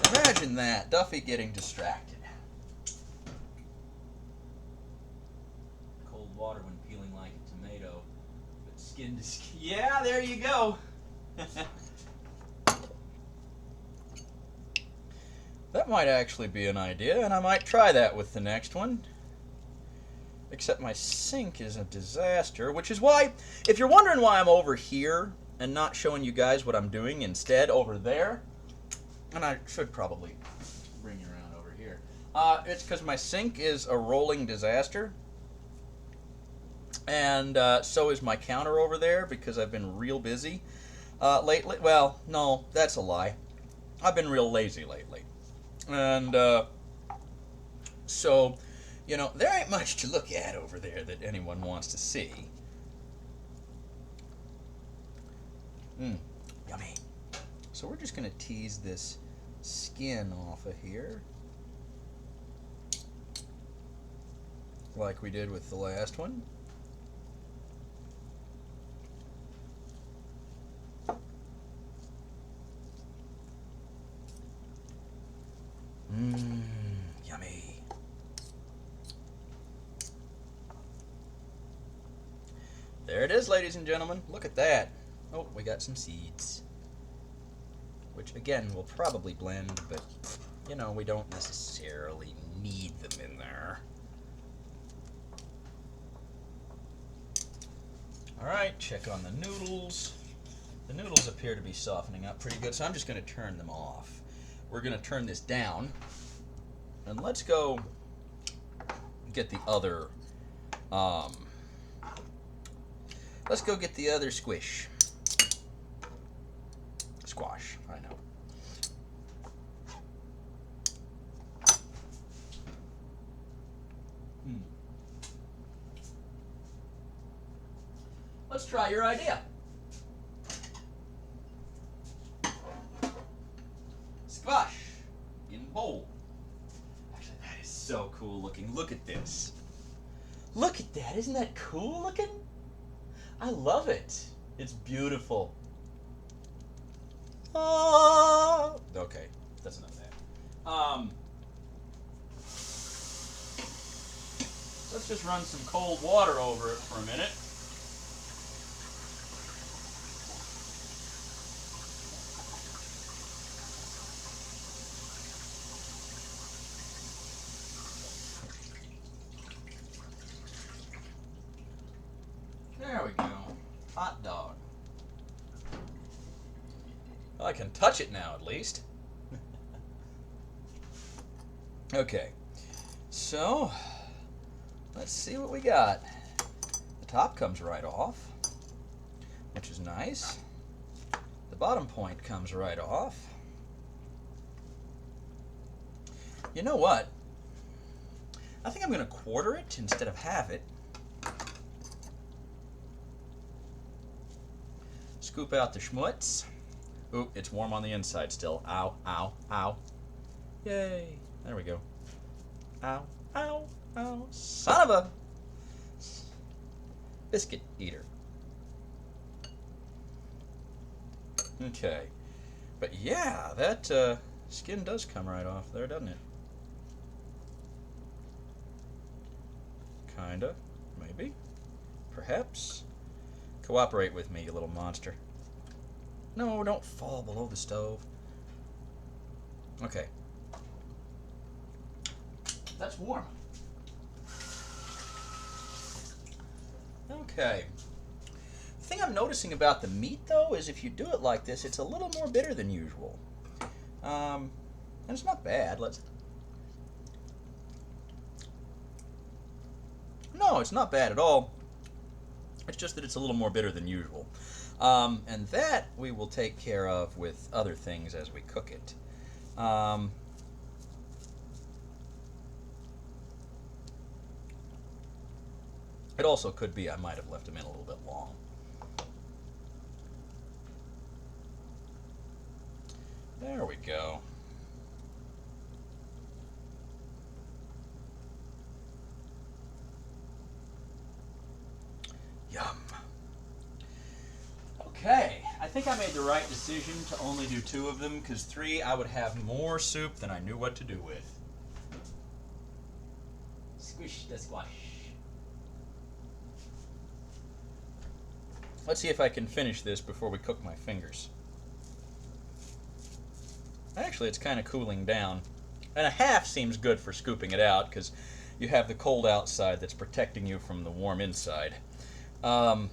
Imagine that, Duffy getting distracted. Cold water when peeling like a tomato, but skin to skin. Yeah, there you go. That might actually be an idea, and I might try that with the next one. Except my sink is a disaster, which is why, if you're wondering why I'm over here and not showing you guys what I'm doing instead over there, and I should probably bring you around over here, it's because my sink is a rolling disaster, and so is my counter over there because I've been real busy lately. Well, no, that's a lie. I've been real lazy lately. And so, you know, there ain't much to look at over there that anyone wants to see. Yummy. So we're just going to tease this skin off of here, like we did with the last one. Yummy. There it is, ladies and gentlemen. Look at that. Oh, we got some seeds, which again will probably blend, but you know, we don't necessarily need them in there. All right, check on the noodles. The noodles appear to be softening up pretty good, so I'm just going to turn them off. We're going to turn this down, and let's go get the other. Let's go get the other squash. I know. Let's try your idea. Squash in bowl. Actually, that is so cool looking. Look at this. Look at that. Isn't that cool looking? I love it. It's beautiful. Okay, that's enough of that. Let's just run some cold water over it for a minute. There we go. Hot dog. Well, I can touch it now, at least. Okay, so let's see what we got. The top comes right off, which is nice. The bottom point comes right off. You know what? I think I'm going to quarter it instead of halve it. Scoop out the schmutz. Ooh, it's warm on the inside still. Ow, ow, ow. Yay. There we go. Ow, ow, ow. Son of a biscuit eater. Okay. But yeah, that skin does come right off there, doesn't it? Kinda. Maybe. Perhaps. Cooperate with me, you little monster. No, don't fall below the stove. Okay. That's warm. Okay. The thing I'm noticing about the meat, though, is if you do it like this, it's a little more bitter than usual. And it's not bad. No, it's not bad at all. It's just that it's a little more bitter than usual. And that we will take care of with other things as we cook it. It also could be I might have left them in a little bit long. There we go. Yum. Okay, I think I made the right decision to only do 2 of them, because 3 I would have more soup than I knew what to do with. Squish the squash. Let's see if I can finish this before we cook my fingers. Actually, it's kind of cooling down. And a half seems good for scooping it out, because you have the cold outside that's protecting you from the warm inside. Of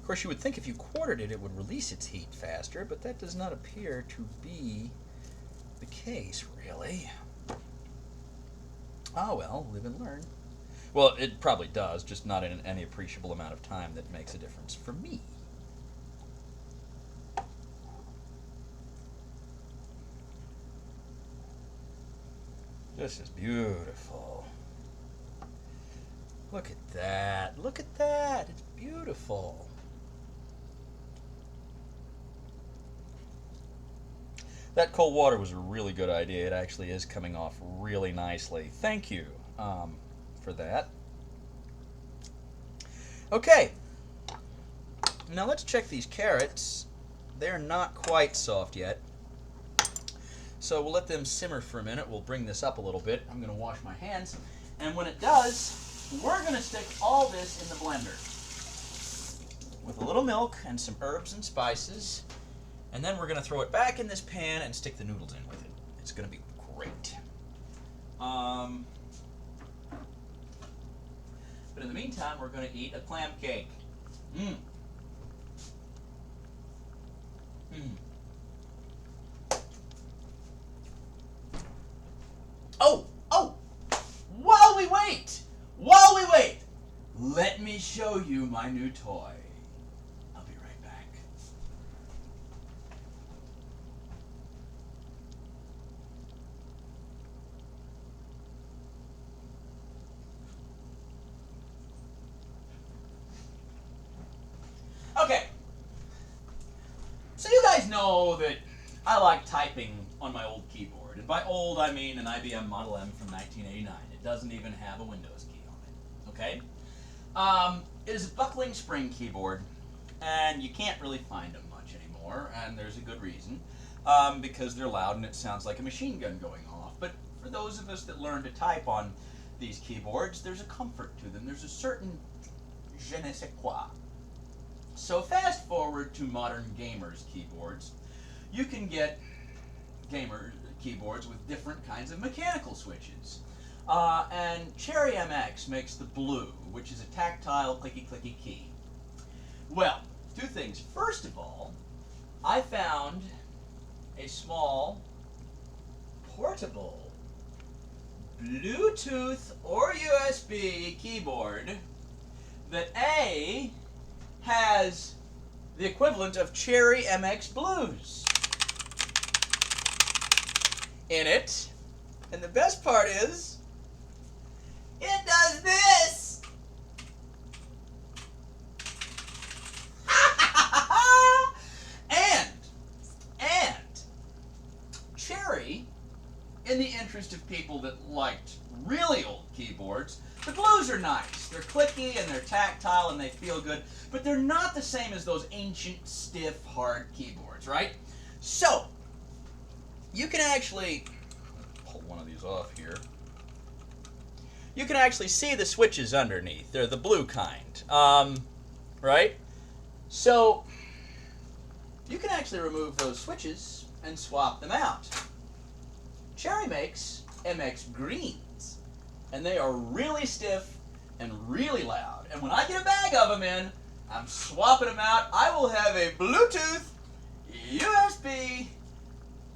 course, you would think if you quartered it, it would release its heat faster, but that does not appear to be the case, really. Oh, well, live and learn. Well, it probably does, just not in any appreciable amount of time that makes a difference for me. This is beautiful. Look at that. Look at that. It's beautiful. That cold water was a really good idea. It actually is coming off really nicely. Thank you for that. Okay. Now let's check these carrots. They're not quite soft yet. So we'll let them simmer for a minute. We'll bring this up a little bit. I'm going to wash my hands. And when it does, we're going to stick all this in the blender with a little milk and some herbs and spices. And then we're going to throw it back in this pan and stick the noodles in with it. It's going to be great. But in the meantime, we're going to eat a clam cake. Mmm. Mmm. Oh! Oh! While we wait, let me show you my new toy. I'll be right back. Okay. So you guys know that I like typing on my old keyboard. And by old, I mean an IBM Model M from 1989. It doesn't even have a Windows key on it. Okay? It is a buckling spring keyboard, and you can't really find them much anymore, and there's a good reason. Because they're loud and it sounds like a machine gun going off. But for those of us that learn to type on these keyboards, there's a comfort to them. There's a certain je ne sais quoi. So fast forward to modern gamers keyboards. You can get gamer keyboards with different kinds of mechanical switches. And Cherry MX makes the blue, which is a tactile clicky-clicky key. Well, two things. First of all, I found a small, portable, Bluetooth or USB keyboard that A, has the equivalent of Cherry MX Blues in it. And the best part is, it does this! and Cherry, in the interest of people that liked really old keyboards, the blues are nice. They're clicky and they're tactile and they feel good, but they're not the same as those ancient, stiff, hard keyboards, right? So, you can actually pull one of these off here. You can actually see the switches underneath. They're the blue kind, right? So, you can actually remove those switches and swap them out. Cherry makes MX Greens, and they are really stiff and really loud. And when I get a bag of them in, I'm swapping them out. I will have a Bluetooth, USB,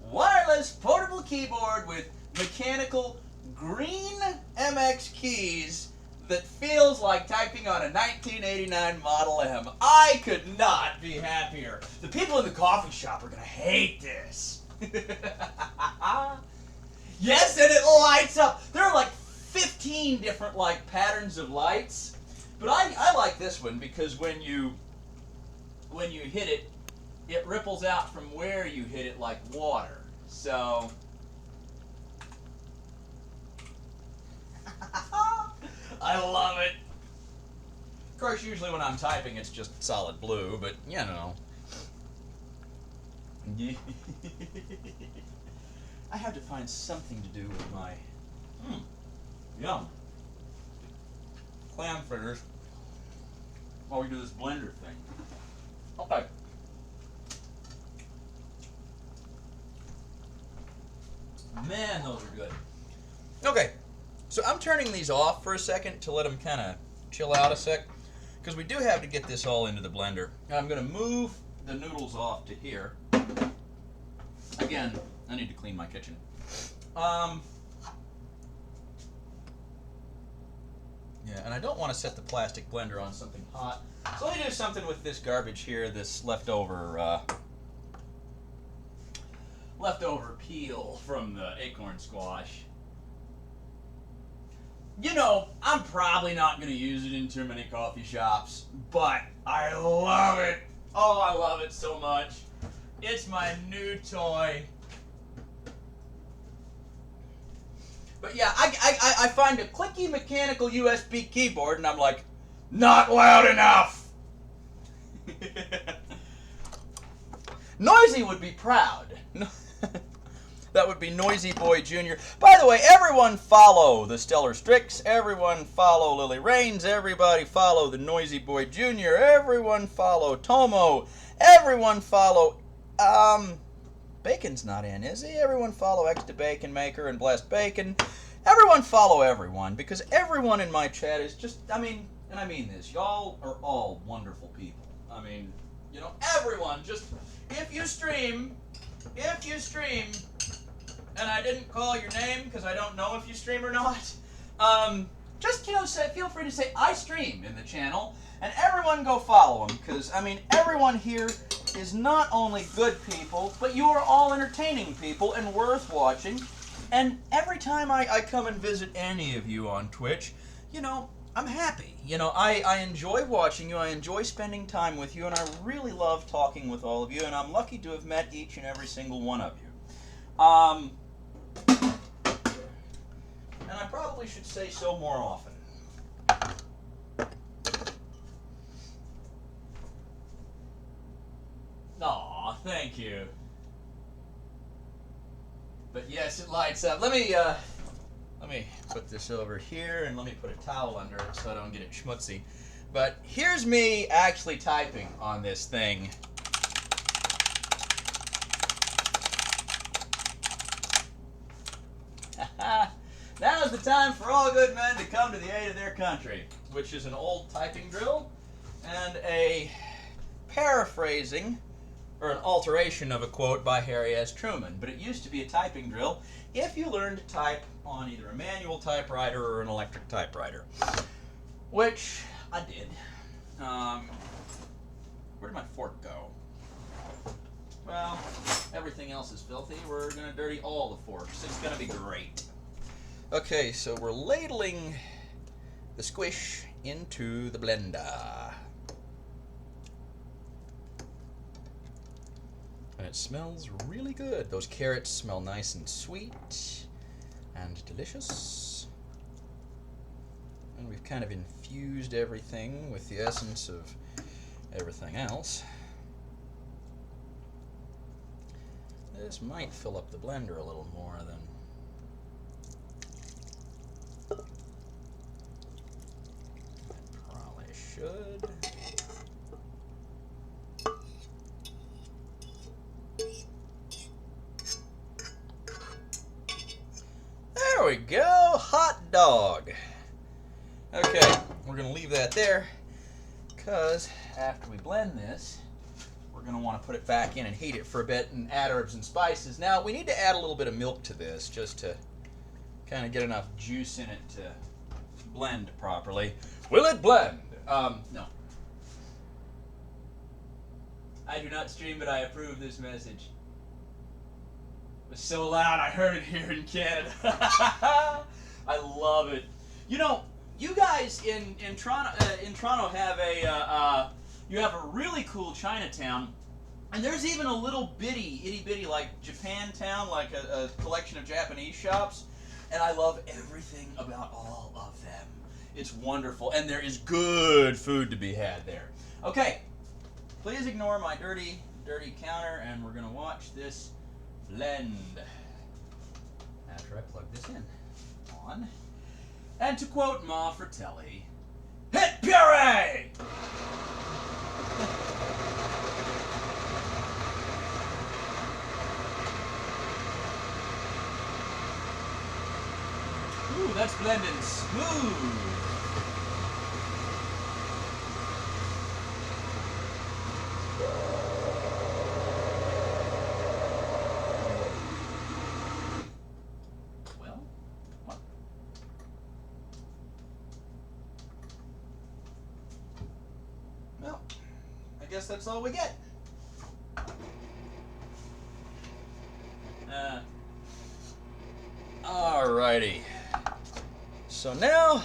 wireless portable keyboard with mechanical green MX keys that feels like typing on a 1989 Model M. I could not be happier. The people in the coffee shop are going to hate this. Yes, and it lights up. There are like 15 different like patterns of lights, but I like this one because when you hit it, it ripples out from where you hit it like water. So I love it. Of course, usually when I'm typing, it's just solid blue, but you know. I have to find something to do with my yum clam fritters while we do this blender thing. Okay. Man, those are good. Okay, so I'm turning these off for a second to let them kind of chill out a sec, because we do have to get this all into the blender. Now I'm going to move the noodles off to here. Again, I need to clean my kitchen. Yeah, and I don't want to set the plastic blender on something hot. So let me do something with this garbage here, this leftover peel from the acorn squash. You know, I'm probably not going to use it in too many coffee shops, but I love it. Oh, I love it so much. It's my new toy. But yeah, I find a clicky mechanical USB keyboard and I'm like, not loud enough. Noisy would be proud. That would be Noisy Boy Jr. By the way, everyone follow the Stellar Strix. Everyone follow Lily Rains. Everybody follow the Noisy Boy Jr. Everyone follow Tomo. Everyone follow, Bacon's not in, is he? Everyone follow Extra Bacon Maker and Blessed Bacon. Everyone follow everyone, because everyone in my chat is just, I mean, and I mean this, y'all are all wonderful people. I mean, you know, everyone, just, if you stream, and I didn't call your name because I don't know if you stream or not, just, you know, feel free to say, I stream in the channel, and everyone go follow them, because, I mean, everyone here is not only good people, but you are all entertaining people and worth watching. And every time I come and visit any of you on Twitch, you know, I'm happy. You know, I enjoy watching you, I enjoy spending time with you, and I really love talking with all of you, and I'm lucky to have met each and every single one of you. And I probably should say so more often. Aw, thank you. But yes, it lights up. Let me put this over here, and let me put a towel under it so I don't get it schmutzy. But here's me actually typing on this thing. Now's the time for all good men to come to the aid of their country, which is an old typing drill and a paraphrasing or an alteration of a quote by Harry S. Truman. But it used to be a typing drill if you learned to type on either a manual typewriter or an electric typewriter, which I did. Where did my fork go? Well, everything else is filthy. We're going to dirty all the forks. It's going to be great. Okay, so we're ladling the squish into the blender. And it smells really good. Those carrots smell nice and sweet and delicious. And we've kind of infused everything with the essence of everything else. This might fill up the blender a little more than probably should. There we go, hot dog. Okay, we're going to leave that there because after we blend this, we're going to want to put it back in and heat it for a bit and add herbs and spices. Now, we need to add a little bit of milk to this just to kind of get enough juice in it to blend properly. Will it blend? No. I do not stream, but I approve this message. It was so loud, I heard it here in Canada. I love it. You know, you guys in Toronto have a you have a really cool Chinatown, and there's even a little itty bitty like Japantown, like a collection of Japanese shops, and I love everything about all of them. It's wonderful, and there is good food to be had there. Okay, please ignore my dirty counter, and we're gonna watch this blend after I plug this in. On. And to quote Ma Fratelli, hit puree! Ooh, that's blending smooth. Well, what? Well, I guess that's all we get. Alrighty. So now,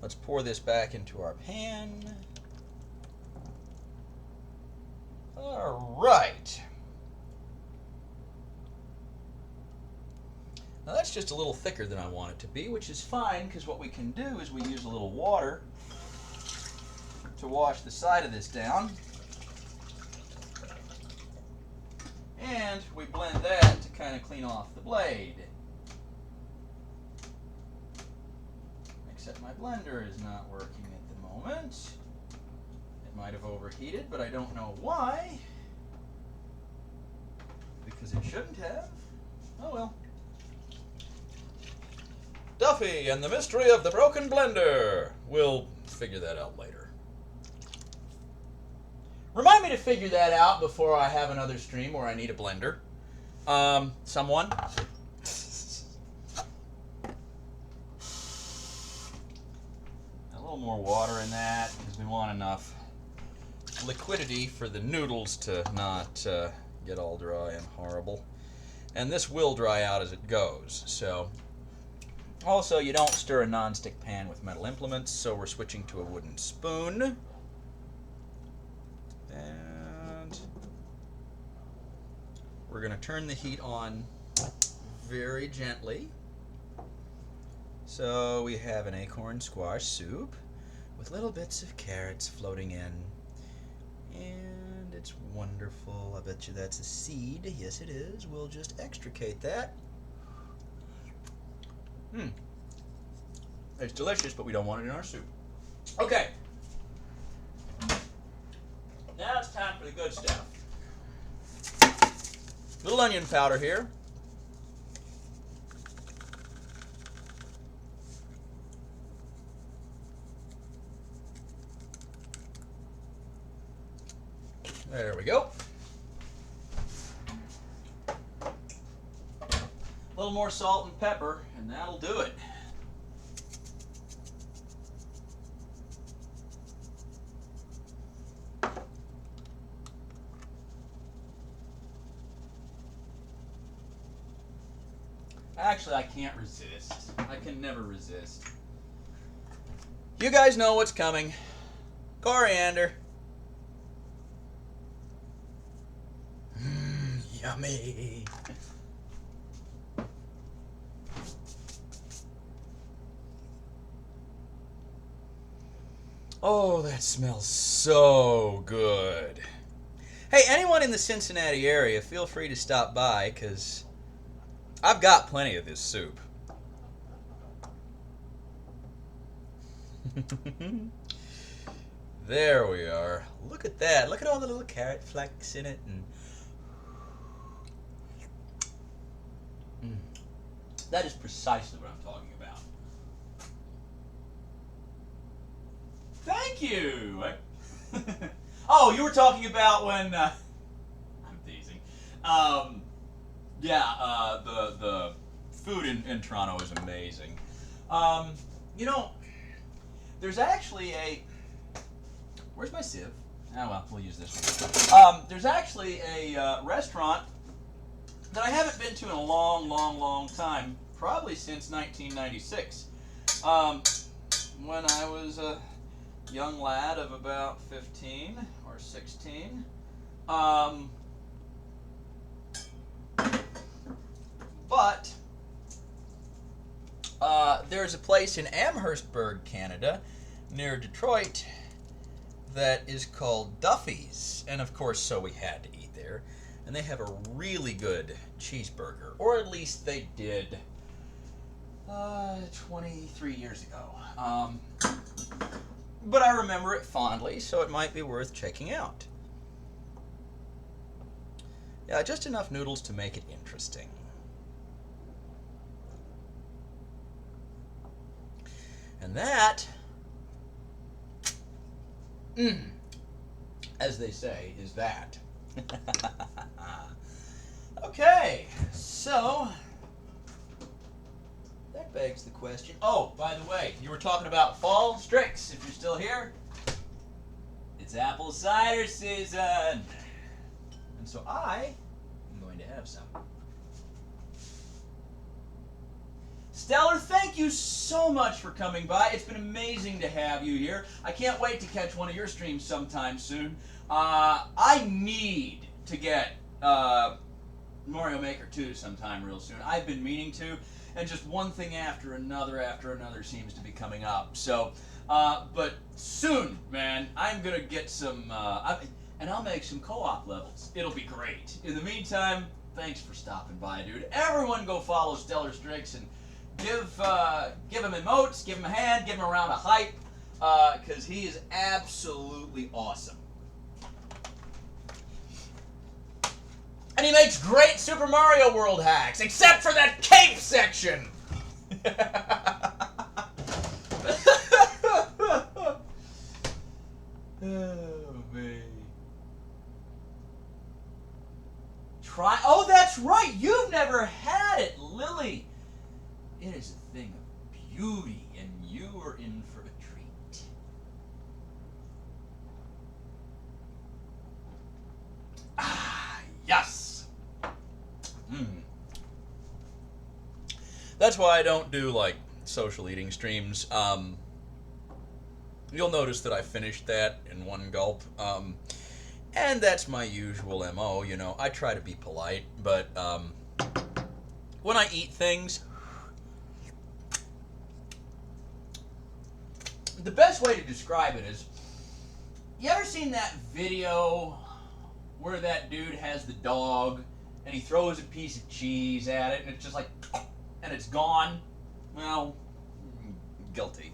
let's pour this back into our pan. Alright. Now that's just a little thicker than I want it to be, which is fine, because what we can do is we use a little water to wash the side of this down. And we blend that to kind of clean off the blade. Except my blender is not working at the moment. It might have overheated, but I don't know why. because it shouldn't have. Oh well. Duffy and the mystery of the broken blender. We'll figure that out later. Remind me to figure that out before I have another stream where I need a blender. Someone? A little more water in that because we want enough liquidity for the noodles to not get all dry and horrible. And this will dry out as it goes. So, also you don't stir a non-stick pan with metal implements, so we're switching to a wooden spoon. And we're going to turn the heat on very gently. So we have an acorn squash soup with little bits of carrots floating in. And it's wonderful. I bet you that's a seed. Yes, it is. We'll just extricate that. It's delicious, but we don't want it in our soup. Okay. Now it's time for the good stuff. Little onion powder here. There we go. A little more salt and pepper, and that'll do it. Actually, I can't resist. I can never resist. You guys know what's coming. Coriander. Yummy. Oh, that smells so good. Hey, anyone in the Cincinnati area, feel free to stop by, because I've got plenty of this soup. There we are. Look at that. Look at all the little carrot flecks in it. And that is precisely what I'm talking about. Thank you. Oh, you were talking about when I'm teasing. The food in Toronto is amazing. You know, there's actually a... Where's my sieve? Oh, well, we'll use this one. There's actually a restaurant that I haven't been to in a long time, probably since 1996. When I was a young lad of about 15 or 16. But there's a place in Amherstburg, Canada, near Detroit, that is called Duffy's. And of course, so we had to eat there. And they have a really good cheeseburger, or at least they did 23 years ago. But I remember it fondly, so it might be worth checking out. Yeah, just enough noodles to make it interesting. And that, as they say, is that. Okay, so that begs the question. Oh, by the way, you were talking about fall Strix. If you're still here, it's apple cider season. And so I am going to have some. Stellar, thank you so much for coming by. It's been amazing to have you here. I can't wait to catch one of your streams sometime soon. I need to get Mario Maker 2 sometime real soon. I've been meaning to, and just one thing after another seems to be coming up. So, but soon, man, I'm going to get some, and I'll make some co-op levels. It'll be great. In the meantime, thanks for stopping by, dude. Everyone go follow Stellar Strix and give him emotes, give him a hand, give him a round of hype, because he is absolutely awesome. And he makes great Super Mario World hacks, except for that cape section! Oh, man. Oh, that's right! You've never had it, Lily! It is a thing of beauty, and you are in for a treat. Ah, yes! That's why I don't do, like, social eating streams. You'll notice that I finished that in one gulp. And that's my usual MO, you know. I try to be polite, but when I eat things, the best way to describe it is, you ever seen that video where that dude has the dog and he throws a piece of cheese at it and it's just like, and it's gone? Well, guilty.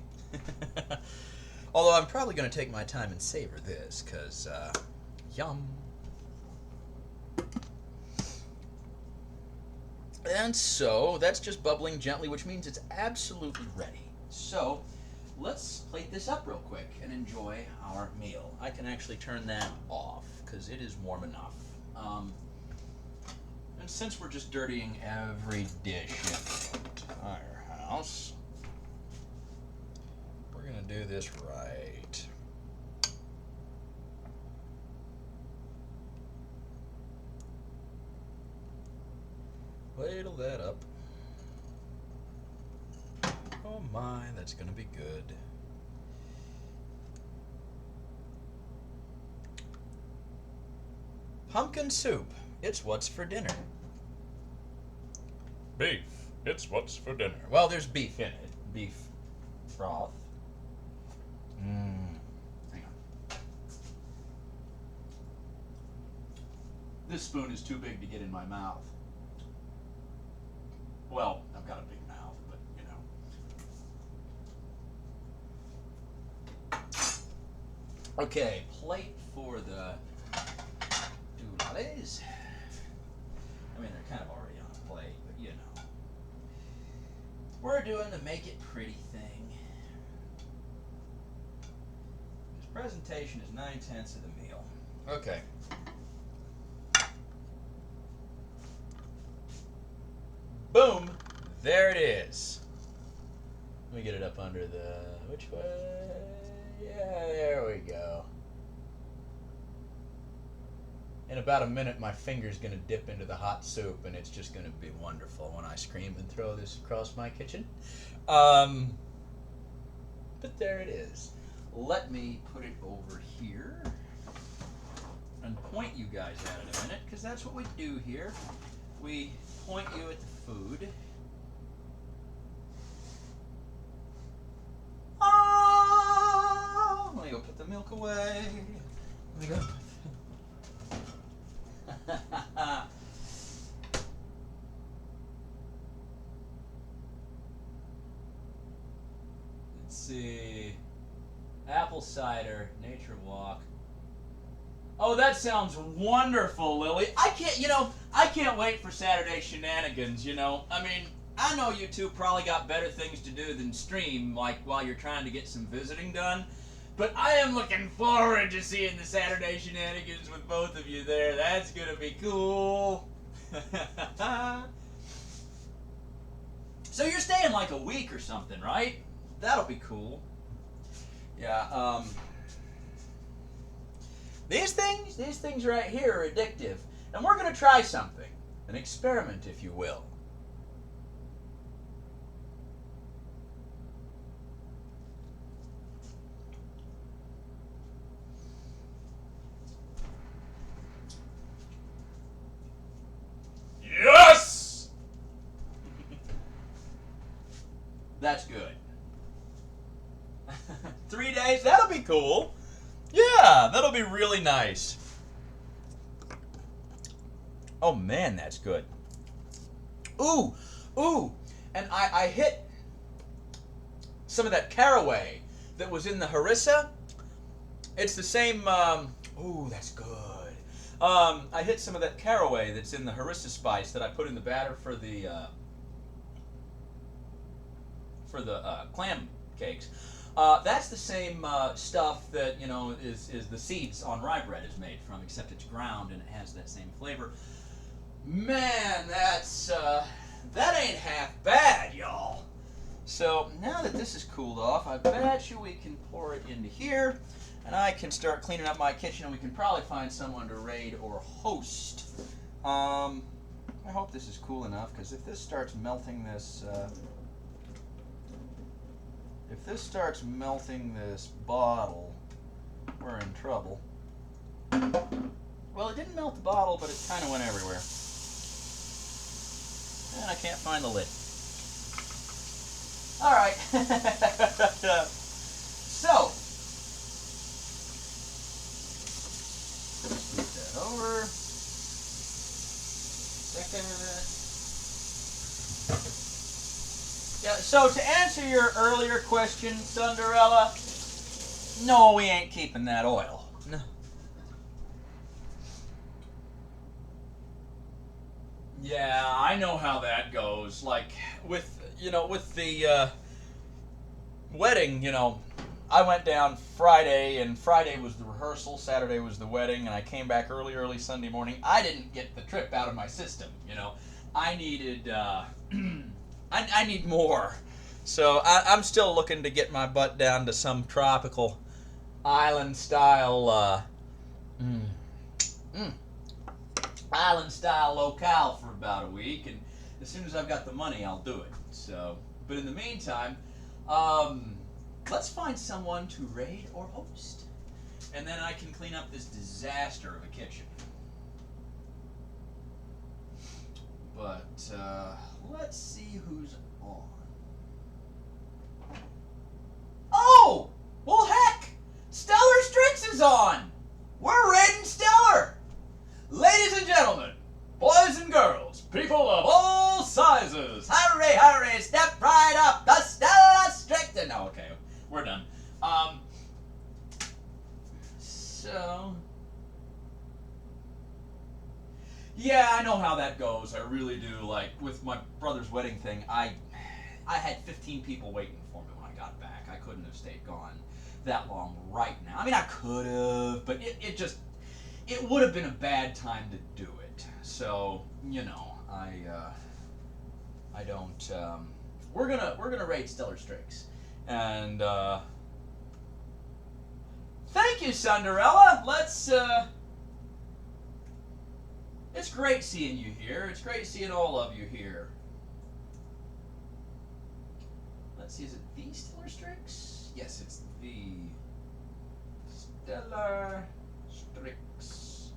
Although I'm probably going to take my time and savor this, because, yum. And so, that's just bubbling gently, which means it's absolutely ready. So, let's plate this up real quick and enjoy our meal. I can actually turn that off, because it is warm enough. And since we're just dirtying every dish in the entire house, we're going to do this right. Ladle that up. Oh my, that's going to be good. Pumpkin soup. It's what's for dinner. Beef. It's what's for dinner. Well, there's beef in it. Beef broth. Hang on. This spoon is too big to get in my mouth. Well, I've got a big mouth, but you know. Okay, plate for the doodles. I mean, they're kind of already on a plate, but you know. We're doing the make it pretty thing. This presentation is 9/10 of the meal. Okay. Boom! There it is. Let me get it up under the... which way? Yeah, there we go. In about a minute, my finger's going to dip into the hot soup, and it's just going to be wonderful when I scream and throw this across my kitchen. But there it is. Let me put it over here and point you guys at it a minute, because that's what we do here. We point you at the food. Oh! Let me go put the milk away. Let me go. Let's see. Apple cider, nature walk. Oh, that sounds wonderful, Lily. I can't wait for Saturday shenanigans, you know. I mean, I know you two probably got better things to do than stream, like while you're trying to get some visiting done. But I am looking forward to seeing the Saturday shenanigans with both of you there. That's going to be cool. So you're staying like a week or something, right? That'll be cool. Yeah, These things right here are addictive. And we're going to try something. An experiment, if you will. Yes! That's good. 3 days? That'll be cool. Yeah, that'll be really nice. Oh man, that's good. Ooh, ooh. And I hit some of that caraway that was in the harissa. It's the same, ooh, that's good. I hit some of that caraway that's in the harissa spice that I put in the batter for the clam cakes. That's the same stuff that is the seeds on rye bread is made from, except it's ground and it has that same flavor. Man, that ain't half bad, y'all. So now that this is cooled off, I bet you we can pour it into here, and I can start cleaning up my kitchen, and we can probably find someone to raid or host. I hope this is cool enough, because if this starts melting this, bottle, we're in trouble. Well, it didn't melt the bottle, but it kind of went everywhere. And I can't find the lid. All right. So, scoot that over. Second. Yeah, so to answer your earlier question, Cinderella, no, we ain't keeping that oil. No. Yeah, I know how that goes. Like with the wedding, I went down Friday, and Friday was the rehearsal, Saturday was the wedding, and I came back early Sunday morning. I didn't get the trip out of my system. I needed I need more. So I'm still looking to get my butt down to some tropical island style locale for about a week, and as soon as I've got the money, I'll do it. So, but in the meantime, let's find someone to raid or host, and then I can clean up this disaster of a kitchen. But let's see who's on. Oh! Well, heck! Stellar Strix is on! We're raiding Stellar! Ladies and gentlemen, boys and girls, people of all sizes, hurry, hurry, step right up, the Stellar Strix! No, okay, we're done. So... Yeah, I know how that goes. I really do. Like, with my brother's wedding thing, I had 15 people waiting for me when I got back. I couldn't have stayed gone that long right now. I mean, I could have, but it would have been a bad time to do it. So, I don't, we're gonna raid Stellar Strix. And, thank you, Cinderella. Let's, it's great seeing you here. It's great seeing all of you here. Let's see, is it the Stellar Strix? Yes, it's the Stellar Strix.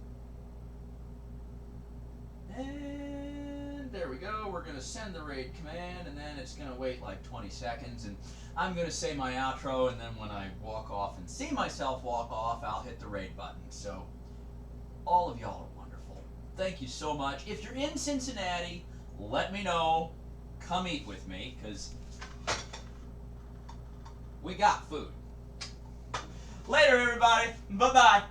And there we go. We're going to send the raid command, and then it's going to wait like 20 seconds. And I'm going to say my outro, and then when I walk off and see myself walk off, I'll hit the raid button. So all of y'all are wonderful. Thank you so much. If you're in Cincinnati, let me know. Come eat with me, because we got food. Later, everybody. Bye-bye.